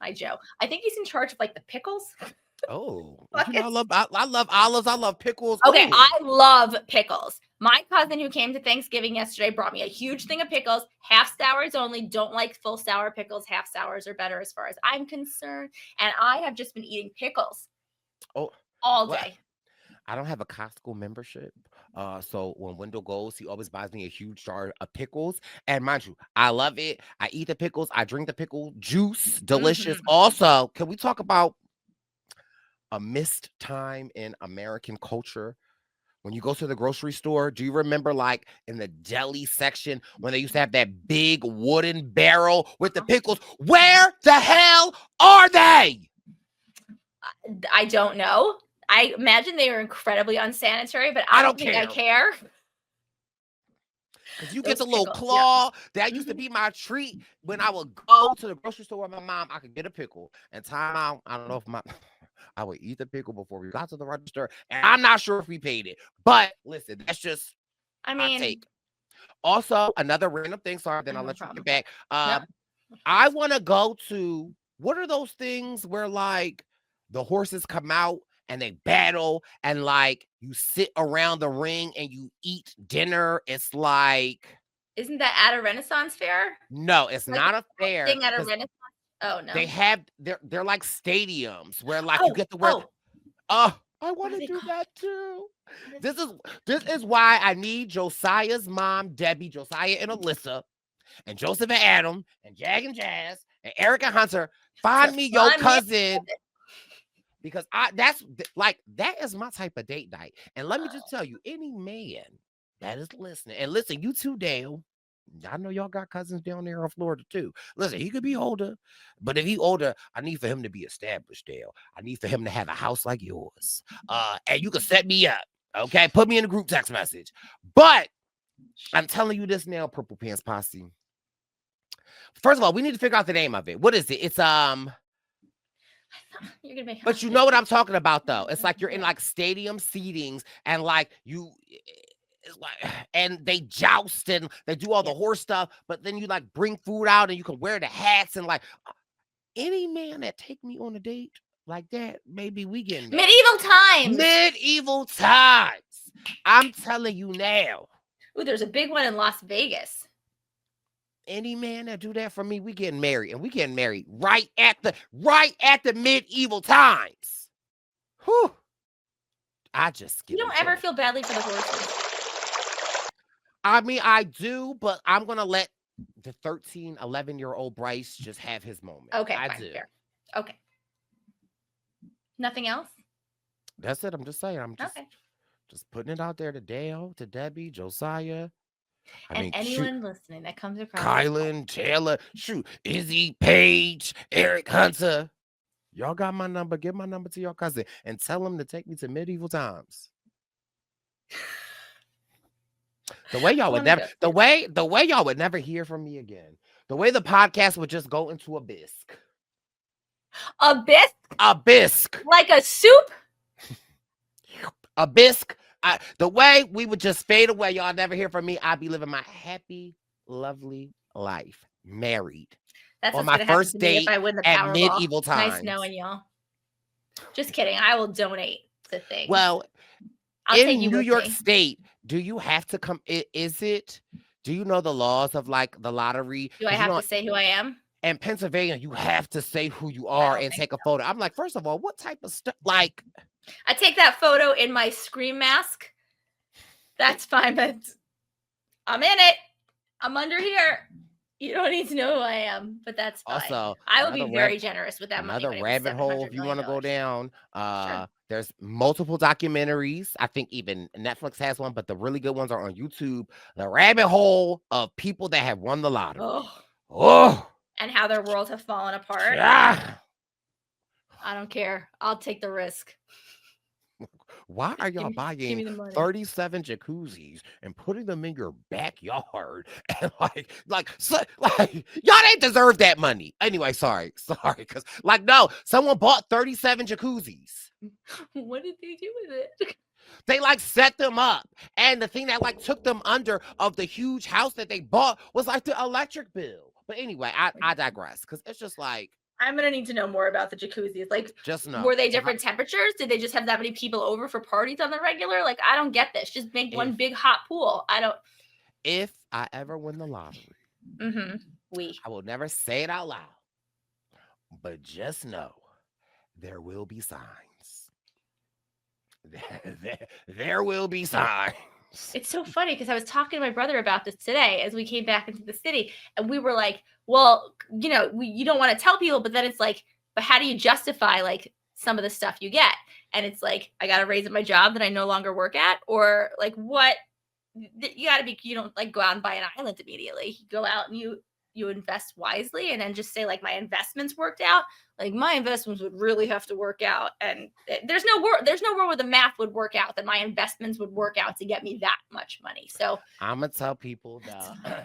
Hi, Joe. I think he's in charge of the pickles. Oh, I love olives. I love pickles. Okay, Ooh. I love pickles. My cousin who came to Thanksgiving yesterday brought me a huge thing of pickles, half sours only. Don't like full sour pickles. Half sours are better as far as I'm concerned. And I have just been eating pickles all day. I don't have a Costco membership. So when Wendell goes, he always buys me a huge jar of pickles. And mind you, I love it. I eat the pickles. I drink the pickle juice. Delicious. Also, can we talk about a missed time in American culture? When you go to the grocery store, do you remember in the deli section when they used to have that big wooden barrel with the pickles? Where the hell are they? I don't know. I imagine they are incredibly unsanitary, but I don't think I care. Because you get the little claw. That used to be my treat when I would go to the grocery store with my mom. I could get a pickle and time out. I don't know if I would eat the pickle before we got to the register. And I'm not sure if we paid it. But listen, that's just my take. Also, another random thing. Sorry, then I'll let you get back. I want to go to, what are those things where the horses come out and they battle and you sit around the ring and you eat dinner? It's Isn't that at a Renaissance fair? No, it's not a fair. Thing at a Renaissance. Oh no. They have they're like stadiums where you get to wear. I want to do that too. This is why I need Josiah's mom, Debbie, Josiah and Alyssa, and Joseph and Adam, and Jag and Jazz, and Eric and Hunter. Find me your cousin. Because that is my type of date night. And let me just tell you, any man that is listening, and listen, you too, Dale. I know y'all got cousins down there in Florida too. Listen, he could be older, but if he older, I need for him to be established, Dale. I need for him to have a house like yours. And you can set me up. Okay, put me in a group text message. But I'm telling you this now, Purple Pants Posse. First of all, we need to figure out the name of it. What is it? It's You're gonna make. But you know what I'm talking about, though. It's like you're in like stadium seatings, and like it's like, and they joust and they do all the horse stuff. But then you like bring food out, and you can wear the hats and like any man that take me on a date like that, maybe we getting married. Medieval times. Medieval times. I'm telling you now. Ooh, there's a big one in Las Vegas. Any man that do that for me, we getting married, and we getting married right at the medieval times. Whew. I just You don't ever feel badly for the horses. I mean, I do, but I'm gonna let the 13, 11-year-old Brice just have his moment. Okay, I fine, do. fair. Okay. Nothing else? That's it. I'm just saying. I'm just putting it out there to Dale, to Debbie, Josiah. And anyone listening that comes across Kylan, Taylor, Izzy, Paige, Eric Hunter. Y'all got my number. Give my number to your cousin and tell him to take me to medieval times. The way y'all would never, the way y'all would never hear from me again. The way the podcast would just go into a bisque. A bisque? A bisque. Like a soup? A bisque. The way we would just fade away, y'all never hear from me. I'd be living my happy, lovely life, married. That's on my first date if I win the at medieval times. Nice knowing y'all. Just kidding. I will donate the thing. Well, in New York State, do you have to come? Do you know the laws of like the lottery? Do I have to say who I am? In Pennsylvania, you have to say who you are and take a photo. I'm like, first of all, what type of stuff? Like, I take that photo in my Scream mask. That's fine, but I'm in it. I'm under here. You don't need to know who I am, but that's fine. Also, I will be very generous with that money. Another rabbit hole if you want to go down. Sure. There's multiple documentaries. I think even Netflix has one, but the really good ones are on YouTube. The rabbit hole of people that have won the lottery. Oh. And how their worlds have fallen apart. Yeah. I don't care. I'll take the risk. Why are y'all buying 37 jacuzzis and putting them in your backyard? And like y'all ain't deserve that money. Anyway, sorry. Because no, someone bought 37 jacuzzis. What did they do with it? They set them up. And the thing that took them under of the huge house that they bought was the electric bill. But anyway, I digress because it's just I'm going to need to know more about the jacuzzis. Just know. Were they different temperatures? Did they just have that many people over for parties on the regular? I don't get this. Just make one big hot pool. If I ever win the lottery, I will never say it out loud, but just know there will be signs. There will be signs. It's so funny because I was talking to my brother about this today as we came back into the city, and we were like, well, you don't want to tell people, but then it's but how do you justify some of the stuff you get? And it's I got to raise at my job that I no longer work at, or what? You got to be, you don't go out and buy an island immediately. You go out and you invest wisely, and then just say my investments worked out. My investments would really have to work out, and there's no world where the math would work out that my investments would work out to get me that much money. So I'm gonna tell people the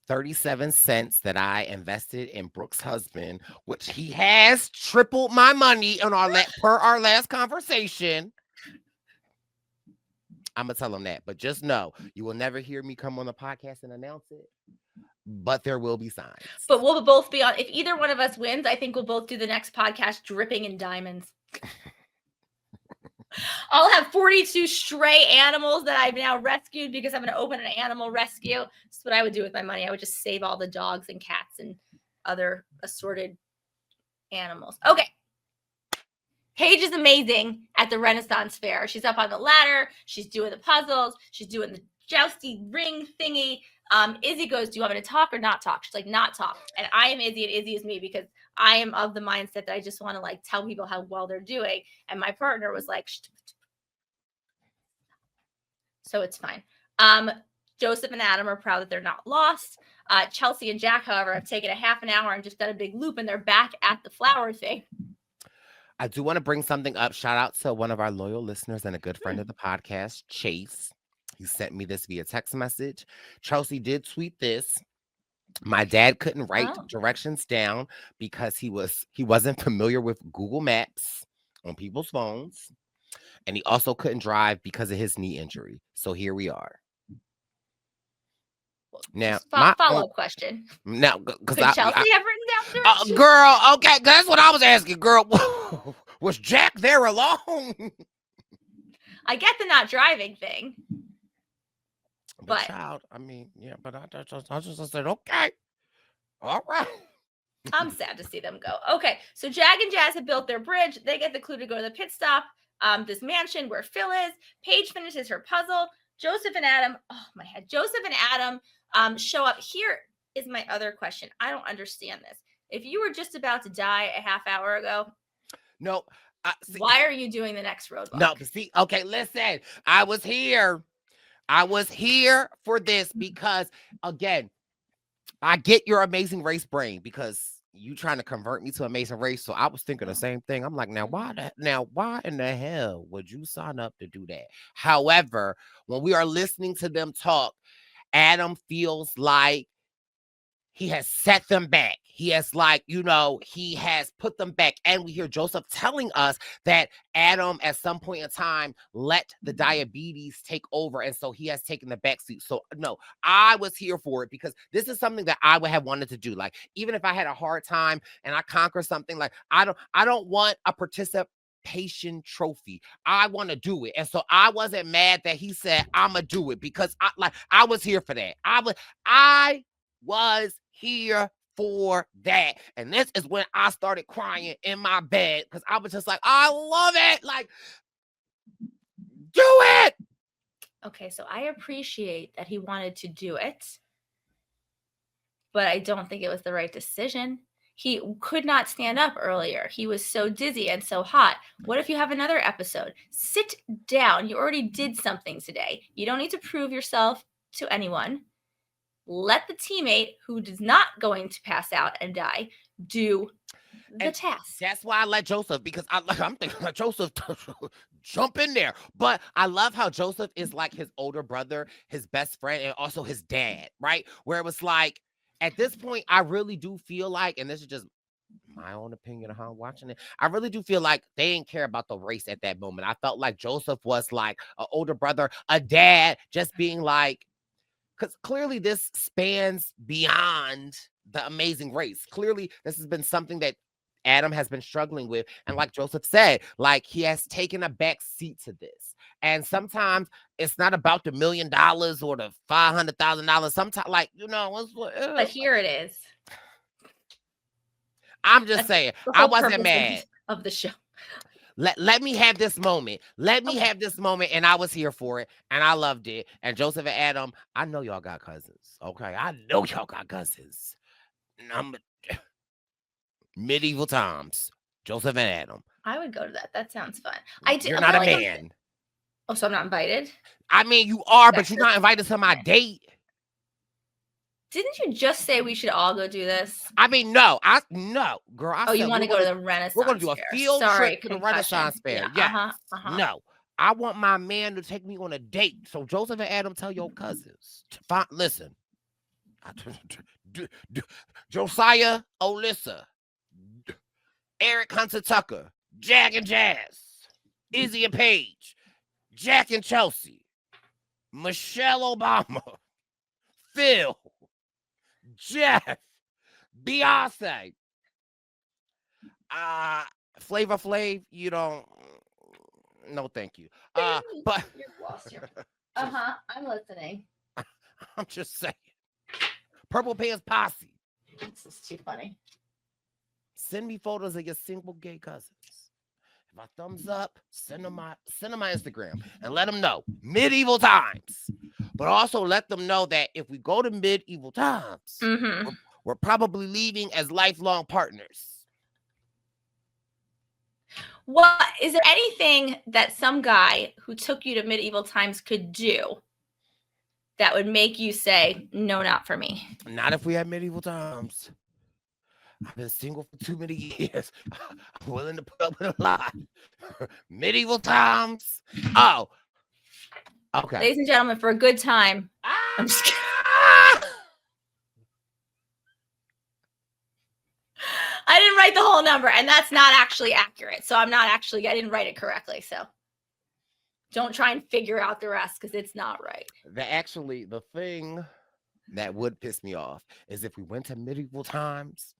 37 cents that I invested in Brooke's husband, which he has tripled my money on per our last conversation. I'm gonna tell him that, but just know you will never hear me come on the podcast and announce it. But there will be signs. But we'll both be on. If either one of us wins, I think we'll both do the next podcast dripping in diamonds. I'll have 42 stray animals that I've now rescued because I'm going to open an animal rescue. That's what I would do with my money. I would just save all the dogs and cats and other assorted animals. Okay. Paige is amazing at the Renaissance Fair. She's up on the ladder. She's doing the puzzles. She's doing the jousty ring thingy. Izzy goes, do you want me to talk or not talk? She's like, not talk. And I am Izzy and Izzy is me because I am of the mindset that I just want to tell people how well they're doing. And my partner was like, shh. So it's fine. Joseph and Adam are proud that they're not lost. Chelsea and Jack, however, have taken a half an hour and just done a big loop, and they're back at the flower thing. I do want to bring something up. Shout out to one of our loyal listeners and a good friend of the podcast, Chase. He sent me this via text message. Chelsea did tweet this. My dad couldn't write directions down because he wasn't familiar with Google Maps on people's phones. And he also couldn't drive because of his knee injury. So here we are. Now, follow-up question. Now, could Chelsea have written down directions? Girl, okay, that's what I was asking, girl. Was Jack there alone? I get the not driving thing. But child, I mean, yeah, but I just said, okay, all right. I'm sad to see them go. Okay, so Jag and Jazz have built their bridge. They get the clue to go to the pit stop, this mansion where Phil is. Paige finishes her puzzle. Joseph and Adam, oh my head. Joseph and Adam show up. Here is my other question. I don't understand this. If you were just about to die a half hour ago, no, why are you doing the next roadblock? No, see, okay, listen, I was here for this because, again, I get your Amazing Race brain because you trying to convert me to Amazing Race. So I was thinking the same thing. I'm like, why in the hell would you sign up to do that? However, when we are listening to them talk, Adam feels like he has set them back. He has he has put them back. And we hear Joseph telling us that Adam at some point in time let the diabetes take over. And so he has taken the back seat. So no, I was here for it because this is something that I would have wanted to do. Like, even if I had a hard time and I conquer something, like I don't want a participation trophy. I want to do it. And so I wasn't mad that he said, I'ma do it because I was here for that. I was here for that. And this is when I started crying in my bed because I was just like, I love it. Like, do it. Okay, so I appreciate that he wanted to do it, but I don't think it was the right decision. He could not stand up earlier. He was so dizzy and so hot. What if you have another episode? Sit down. You already did something today. You don't need to prove yourself to anyone. Let the teammate who is not going to pass out and die do the task. That's why I let Joseph, because I'm thinking like Joseph jump in there. But I love how Joseph is like his older brother, his best friend, and also his dad, right? Where it was like, at this point, I really do feel like, and this is just my own opinion of how I'm watching it, I really do feel like they didn't care about the race at that moment. I felt like Joseph was like an older brother, a dad, just being like, because clearly this spans beyond the Amazing Race. Clearly, this has been something that Adam has been struggling with. And like Joseph said, like he has taken a back seat to this. And sometimes it's not about the $1 million or the $500,000. Sometimes, but here it is. I'm just saying, I wasn't mad of the show. Let me have this moment. Let me have this moment. And I was here for it. And I loved it. And Joseph and Adam, I know y'all got cousins. Okay. I know y'all got cousins. Medieval times. Joseph and Adam. I would go to that. That sounds fun. You're not a man. Oh, so I'm not invited? I mean, you are, but you're not invited to my date. Didn't you just say we should all go do this? I mean, no, girl. You want to go to the Renaissance We're going to do a field trip to the Renaissance Fair. Yeah. Yes. No, I want my man to take me on a date. So Joseph and Adam, tell your cousins. Listen. Josiah, Alyssa, Eric Hunter Tucker, Jack and Jazz, Izyah and Paige, Jack and Chelsea, Michelle Obama, Phil, Jeff, Beyonce, Flavor Flav, you don't. No, thank you. But you're lost here. I'm listening. I'm just saying. Purple Pants Posse. This is too funny. Send me photos of your single gay cousins. If I thumbs up, send them my Instagram and let them know medieval times. But also let them know that if we go to medieval times, we're probably leaving as lifelong partners. Well, is there anything that some guy who took you to medieval times could do that would make you say, no, not for me? Not if we had medieval times. I've been single for too many years. I'm willing to put up with a lot. Medieval times. Oh, okay. Ladies and gentlemen, for a good time. I'm just kidding. I didn't write the whole number, and that's not actually accurate. So I didn't write it correctly. So don't try and figure out the rest because it's not right. The thing that would piss me off is if we went to medieval times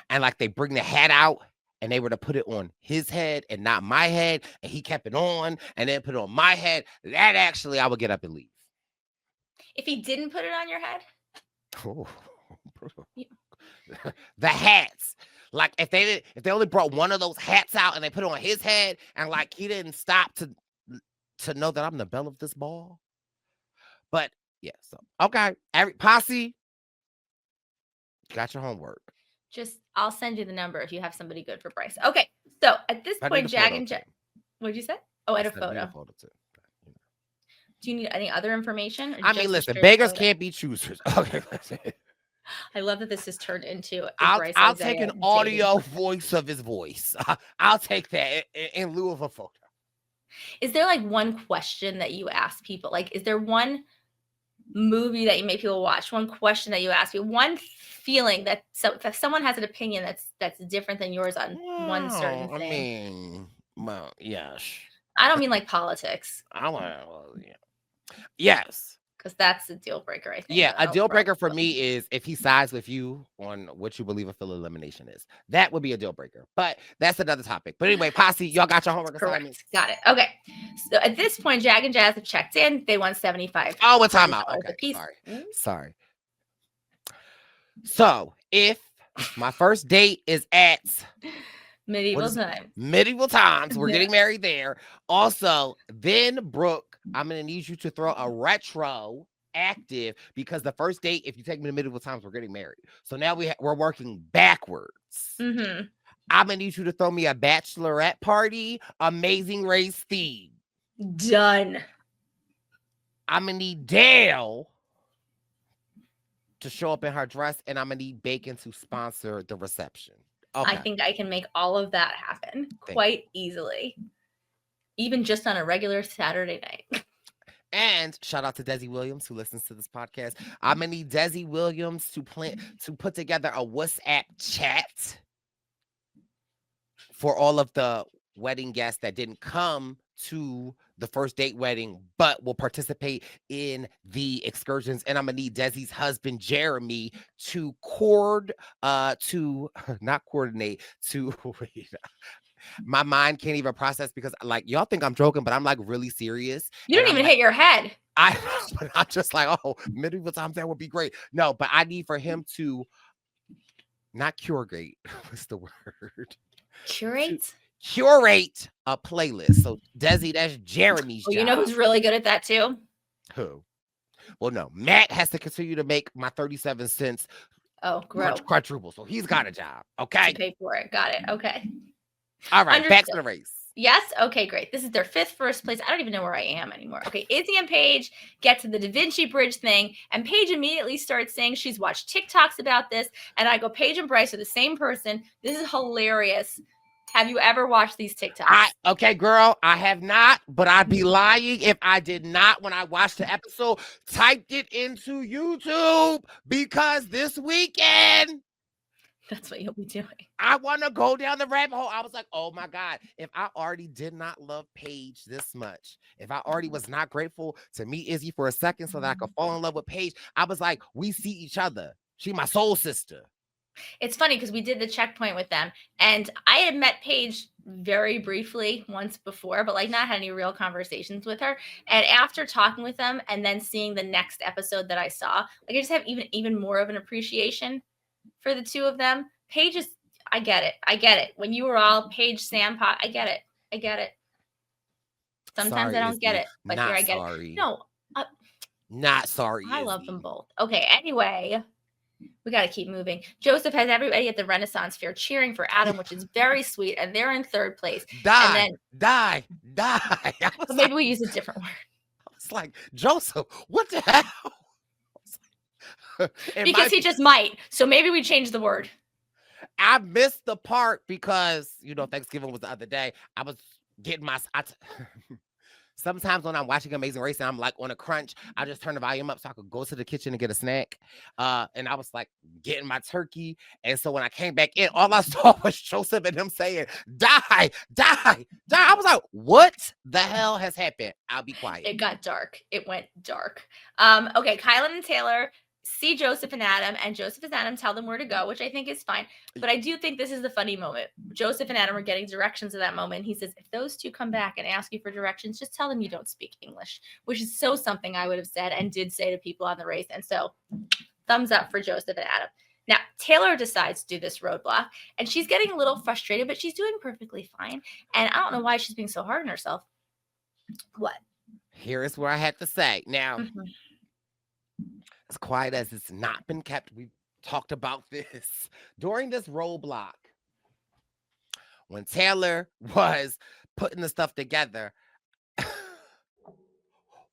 and like they bring the hat out and they were to put it on his head and not my head, and he kept it on and then put it on my head. That actually, I would get up and leave. If he didn't put it on your head? Oh, the hats. Like if they only brought one of those hats out and they put it on his head and like he didn't stop to know that I'm the belle of this ball. But yeah, so okay. Posse, got your homework. I'll send you the number if you have somebody good for Brice. Okay, so at this point, Jag and Jag. What'd you say? Oh, I had a photo. Do you need any other information? I mean, listen, beggars can't be choosers. Okay, listen. I love that this has turned into. I'll take an audio voice of his voice. I'll take that in lieu of a photo. Is there like one question that you ask people? Like, is there one movie that you make people watch? One question that you ask people? One feeling that if someone has an opinion that's different than yours on one certain thing? I mean, well, yes. I don't mean like politics. Yes. Because that's a deal breaker, I think. Yeah, a deal breaker for me is if he sides with you on what you believe a full elimination is. That would be a deal breaker. But that's another topic. But anyway, Posse, y'all got your homework assignments. Got it. Okay. So at this point, Jag and Jazz have checked in. They won $75. Oh, a timeout. Okay. Sorry. So if my first date is at medieval times, we're getting married there. Also, then Brooke, I'm going to need you to throw a retro active because the first date, if you take me to medieval times, we're getting married. So now we're working backwards. Mm-hmm. I'm going to need you to throw me a bachelorette party, Amazing Race theme. Done. I'm going to need Dale to show up in her dress, and I'm going to need Bacon to sponsor the reception. Okay. I think I can make all of that happen quite easily. Even just on a regular Saturday night. And shout out to Desi Williams who listens to this podcast. I'm gonna need Desi Williams to put together a WhatsApp chat for all of the wedding guests that didn't come to the first date wedding, but will participate in the excursions. And I'm gonna need Desi's husband Jeremy to my mind can't even process because like y'all think I'm joking, but I'm like really serious. You don't even hit your head. I'm just like, oh, medieval times, that would be great. No, but I need for him to not curate. What's the word? Curate a playlist. So Desi, that's Jeremy's job. You know who's really good at that too? Who? Well, no, Matt has to continue to make my 37 cents quadruple. So he's got a job. Okay. To pay for it. Got it. Okay. All right, back to the race. Yes? Okay, great. This is their 5th first place. I don't even know where I am anymore. Okay, Izzy and Paige get to the Da Vinci Bridge thing, and Paige immediately starts saying she's watched TikToks about this, and I go, Paige and Brice are the same person. This is hilarious. Have you ever watched these TikToks? Okay, girl, I have not, but I'd be lying if I did not when I watched the episode, typed it into YouTube, because this weekend... That's what you'll be doing. I want to go down the rabbit hole. I was like, oh my God, if I already did not love Paige this much, if I already was not grateful to meet Izzy for a second so that I could fall in love with Paige, I was like, we see each other. She my soul sister. It's funny because we did the checkpoint with them, and I had met Paige very briefly once before, but like not had any real conversations with her. And after talking with them and then seeing the next episode that I saw, like I just have even more of an appreciation for the two of them. Paige is, I get it. When you were all Paige Sandpot, I get it. Sometimes sorry, I don't get it, but here I get sorry. it. No, not sorry. I love them both. Okay, anyway, we got to keep moving. Joseph has everybody at the Renaissance Fair cheering for Adam, which is very sweet, and they're in 3rd place. Die. So maybe we use a different word. It's like, Joseph, what the hell? Because he just might. So maybe we change the word. I missed the part because, Thanksgiving was the other day. I was getting sometimes when I'm watching Amazing Race and I'm like on a crunch, I just turn the volume up so I could go to the kitchen and get a snack. And I was like getting my turkey. And so when I came back in, all I saw was Joseph and him saying, die, die, die. I was like, what the hell has happened? I'll be quiet. It got dark. It went dark. Okay, Kylan and Taylor see Joseph and Adam, and Joseph and Adam tell them where to go, which I think is fine. But I do think this is the funny moment. Joseph and Adam are getting directions at that moment. He says, if those two come back and ask you for directions, just tell them you don't speak English, which is so something I would have said and did say to people on the race. And so thumbs up for Joseph and Adam. Now, Taylor decides to do this roadblock, and she's getting a little frustrated, but she's doing perfectly fine. And I don't know why she's being so hard on herself. What? Here is where I had to say. Now, as quiet as it's not been kept, we've talked about this during this roadblock. When Taylor was putting the stuff together,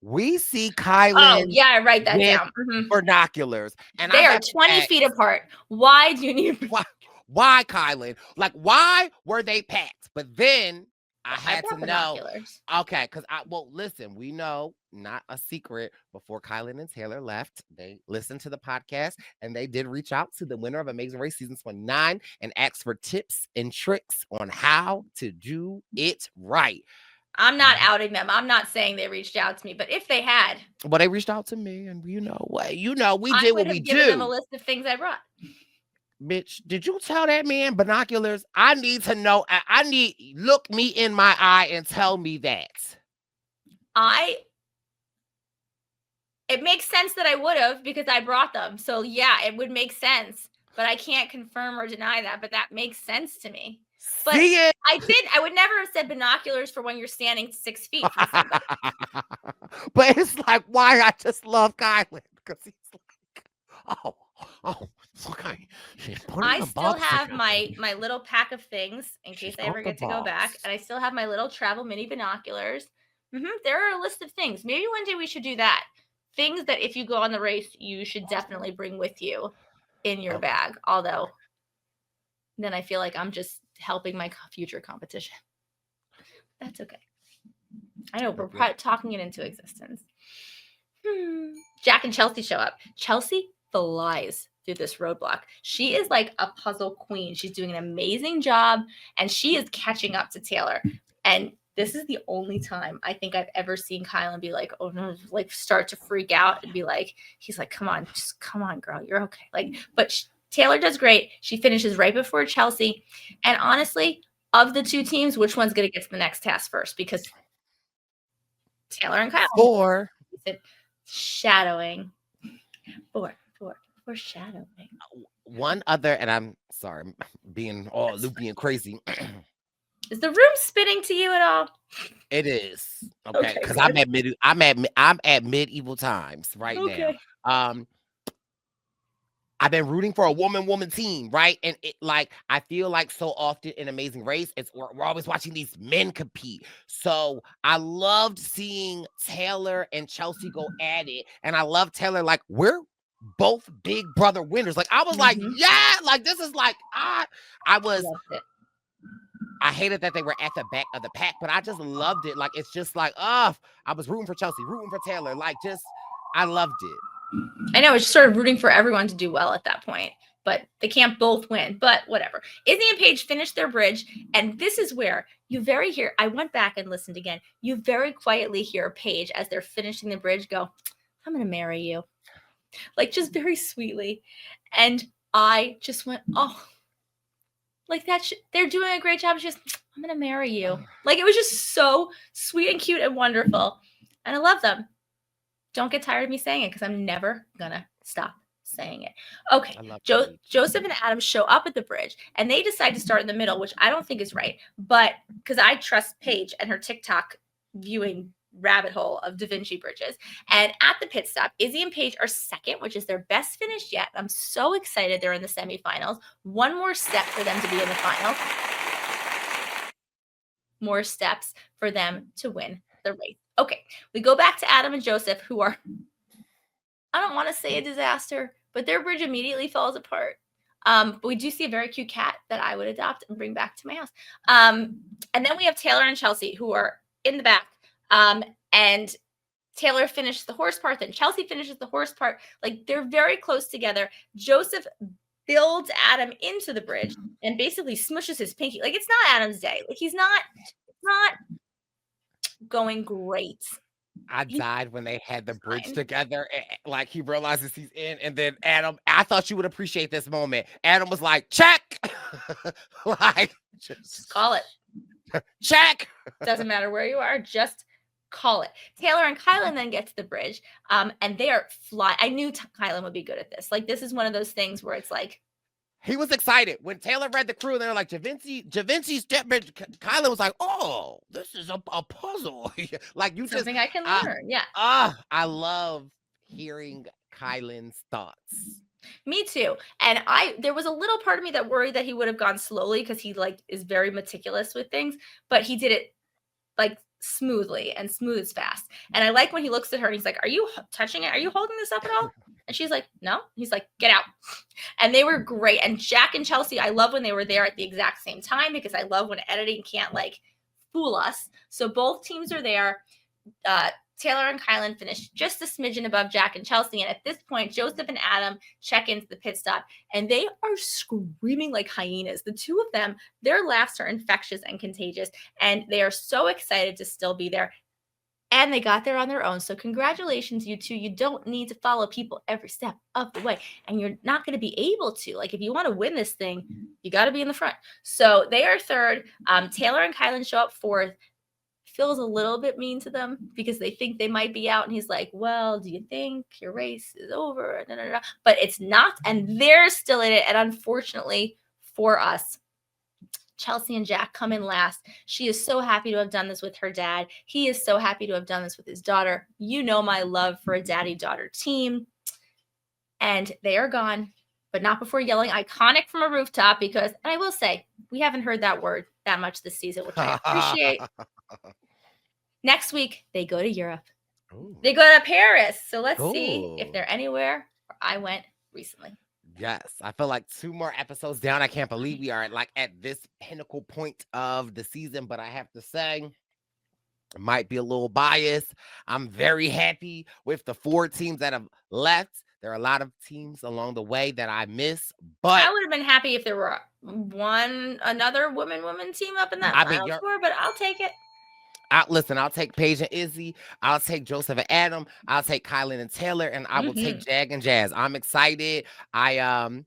we see Kylan. Oh, yeah, I write that down. Binoculars. And they are 20 feet apart. Why do you need... Why, Kylan? Like, why were they packed? But then I had to know. Okay, because listen, we know, not a secret, before Kylan and Taylor left, they listened to the podcast and they did reach out to the winner of Amazing Race Season 29 and asked for tips and tricks on how to do it right. I'm not outing them. I'm not saying they reached out to me, but if they had. Well, they reached out to me, and we did what we do. I would have given them a list of things I brought. Bitch, did you tell that man binoculars? I need to know. Look me in my eye and tell me that. It makes sense that I would have because I brought them. So yeah, it would make sense, but I can't confirm or deny that, but that makes sense to me. But I would never have said binoculars for when you're standing 6 feet from somebody. But it's like, why I just love Kylan, because he's like, oh, okay. I still have my little pack of things in case I ever get to go back, and I still have my little travel mini binoculars. There are a list of things. Maybe one day we should do that. Things that if you go on the race, you should definitely bring with you in your bag. Although, then I feel like I'm just helping my future competition. That's okay. I know, we're probably talking it into existence. Jack and Chelsea show up. Chelsea flies through this roadblock. She is like a puzzle queen. She's doing an amazing job, and she is catching up to Taylor. And this is the only time I think I've ever seen Kylan be like, oh no, like start to freak out and be like, he's like, come on, just come on, girl, you're okay. Like, but Taylor does great. She finishes right before Chelsea. And honestly, of the two teams, which one's going to get to the next task first? Because Taylor and Kylan. Foreshadowing. Foreshadowing. One other, and I'm sorry, I'm being all loopy and crazy. Is the room spitting to you at all? It is. Okay, because I'm at medieval times right now. I've been rooting for a woman team, right? And it, like, I feel like so often in Amazing Race, we're always watching these men compete. So I loved seeing Taylor and Chelsea go at it. And I love Taylor, like, we're both big brother winners. Like, I was like, yeah, like, this is like, I hated that they were at the back of the pack, but I just loved it. Like, it's just like, I was rooting for Chelsea, rooting for Taylor. Like, just, I loved it. I know, it's just sort of rooting for everyone to do well at that point, but they can't both win, but whatever. Izzy and Paige finished their bridge, and this is where I went back and listened again. You very quietly hear Paige as they're finishing the bridge go, I'm going to marry you. Like, just very sweetly. And I just went, oh, like that. They're doing a great job. Just, I'm going to marry you. Like, it was just so sweet and cute and wonderful. And I love them. Don't get tired of me saying it because I'm never going to stop saying it. Okay. Joseph and Adam show up at the bridge and they decide to start in the middle, which I don't think is right. But because I trust Paige and her TikTok viewing rabbit hole of Da Vinci bridges. And at the pit stop, Izzy and Paige are second, which is their best finish yet. I'm so excited they're in the semifinals. One more step for them to be in the finals. More steps for them to win the race. Okay, we go back to Adam and Joseph, who are, I don't want to say a disaster, but their bridge immediately falls apart. But we do see a very cute cat that I would adopt and bring back to my house. And then we have Taylor and Chelsea, who are in the back. And Taylor finished the horse part, then Chelsea finishes the horse part. Like, they're very close together. Joseph builds Adam into the bridge and basically smushes his pinky. Like, it's not Adam's day. Like, it's not going great. I died when they had the bridge together. Like, he realizes he's in, and then Adam, I thought you would appreciate this moment. Adam was like, check. Like, just call it. Check. Doesn't matter where you are, just call it. Taylor and Kylan then get to the bridge, and they are flying. I knew Kylan would be good at this. Like, this is one of those things where it's like, he was excited when Taylor read the crew. They were like, Javinci's jet bridge. Kylan was like, oh, this is a puzzle. Like, you something just, I can learn. Yeah. I love hearing Kylan's thoughts. Me too. And there was a little part of me that worried that he would have gone slowly, because he like is very meticulous with things, but he did it like smoothly, and smooth is fast. And I like when he looks at her and he's like, are you touching it? Are you holding this up at all? And she's like, no. He's like, get out. And they were great. And Jack and Chelsea, I love when they were there at the exact same time, because I love when editing can't like fool us. So both teams are there. Taylor and Kylan finished just a smidgen above Jack and Chelsea. And at this point, Joseph and Adam check into the pit stop, and they are screaming like hyenas. The two of them, their laughs are infectious and contagious, and they are so excited to still be there. And they got there on their own. So congratulations, you two. You don't need to follow people every step of the way. And you're not going to be able to. Like, if you want to win this thing, you got to be in the front. So they are third. Taylor and Kylan show up fourth. Feels a little bit mean to them because they think they might be out. And he's like, well, do you think your race is over? But it's not. And they're still in it. And unfortunately for us, Chelsea and Jack come in last. She is so happy to have done this with her dad. He is so happy to have done this with his daughter. You know my love for a daddy-daughter team. And they are gone, but not before yelling iconic from a rooftop, because, and I will say, we haven't heard that word that much this season, which I appreciate. Next week, they go to Europe. Ooh. They go to Paris. So let's see if they're anywhere where I went recently. Yes, I feel like 2 more episodes down. I can't believe we are at this pinnacle point of the season, but I have to say, it might be a little biased. I'm very happy with the 4 teams that have left. There are a lot of teams along the way that I miss, but I would have been happy if there were another woman team up in that final 4, but I'll take it. Listen, I'll take Paige and Izzy. I'll take Joseph and Adam. I'll take Kylan and Taylor, and I will take Jag and Jazz. I'm excited. I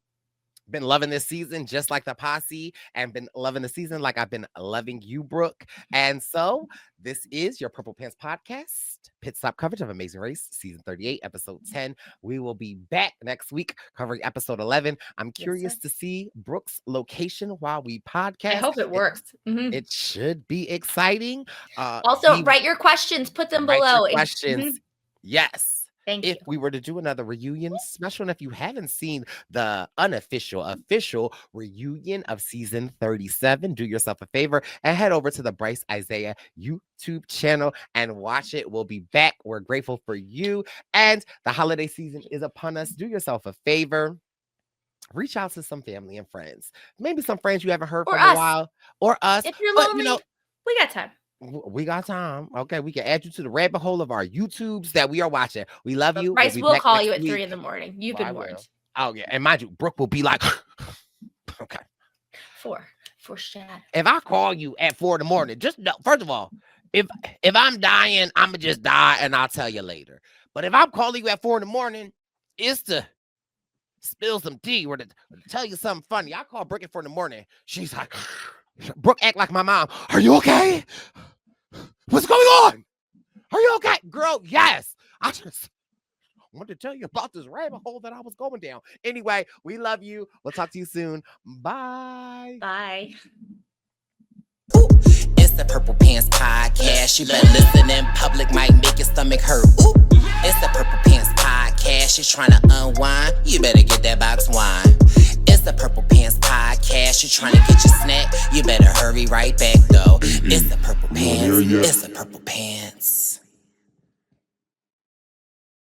been loving this season just like the posse, and been loving the season like I've been loving you, Brooke. And so this is your Purple Pants Podcast, pit stop coverage of Amazing Race, season 38, episode 10. We will be back next week covering episode 11. I'm curious to see Brooke's location while we podcast. I hope it works. It should be exciting. Also, write your questions. Put them below. Questions. Yes. Thank you. If we were to do another reunion special, and if you haven't seen the official reunion of season 37, do yourself a favor and head over to the Brice Izyah YouTube channel and watch it. We'll be back. We're grateful for you. And the holiday season is upon us. Do yourself a favor. Reach out to some family and friends. Maybe some friends you haven't heard from in a while. Or us. If you're lonely, we got time. We got time. Okay, we can add you to the rabbit hole of our YouTubes that we are watching. We love you. Brice will call you at 3 a.m. You've been warned. Oh, yeah. And mind you, Brooke will be like, okay. 4. Foreshadowing. If I call you at 4 a.m, just know, first of all, if I'm dying, I'm going to just die and I'll tell you later. But if I'm calling you at 4 a.m, it's to spill some tea or to tell you something funny. I call Brooke at 4 a.m. She's like, Brooke act like my mom. Are you okay? What's going on? Are you okay? Girl, yes. I just wanted to tell you about this rabbit hole that I was going down. Anyway, we love you. We'll talk to you soon. Bye. Bye. Ooh, it's the Purple Pants Podcast. You better listen in public, might make your stomach hurt. Ooh, it's the Purple Pants Podcast. You're trying to unwind, you better get that box wine. It's the Purple Pants Podcast. You're trying to get your snack, you better hurry right back though. It's the Purple Pants. It's the Purple Pants.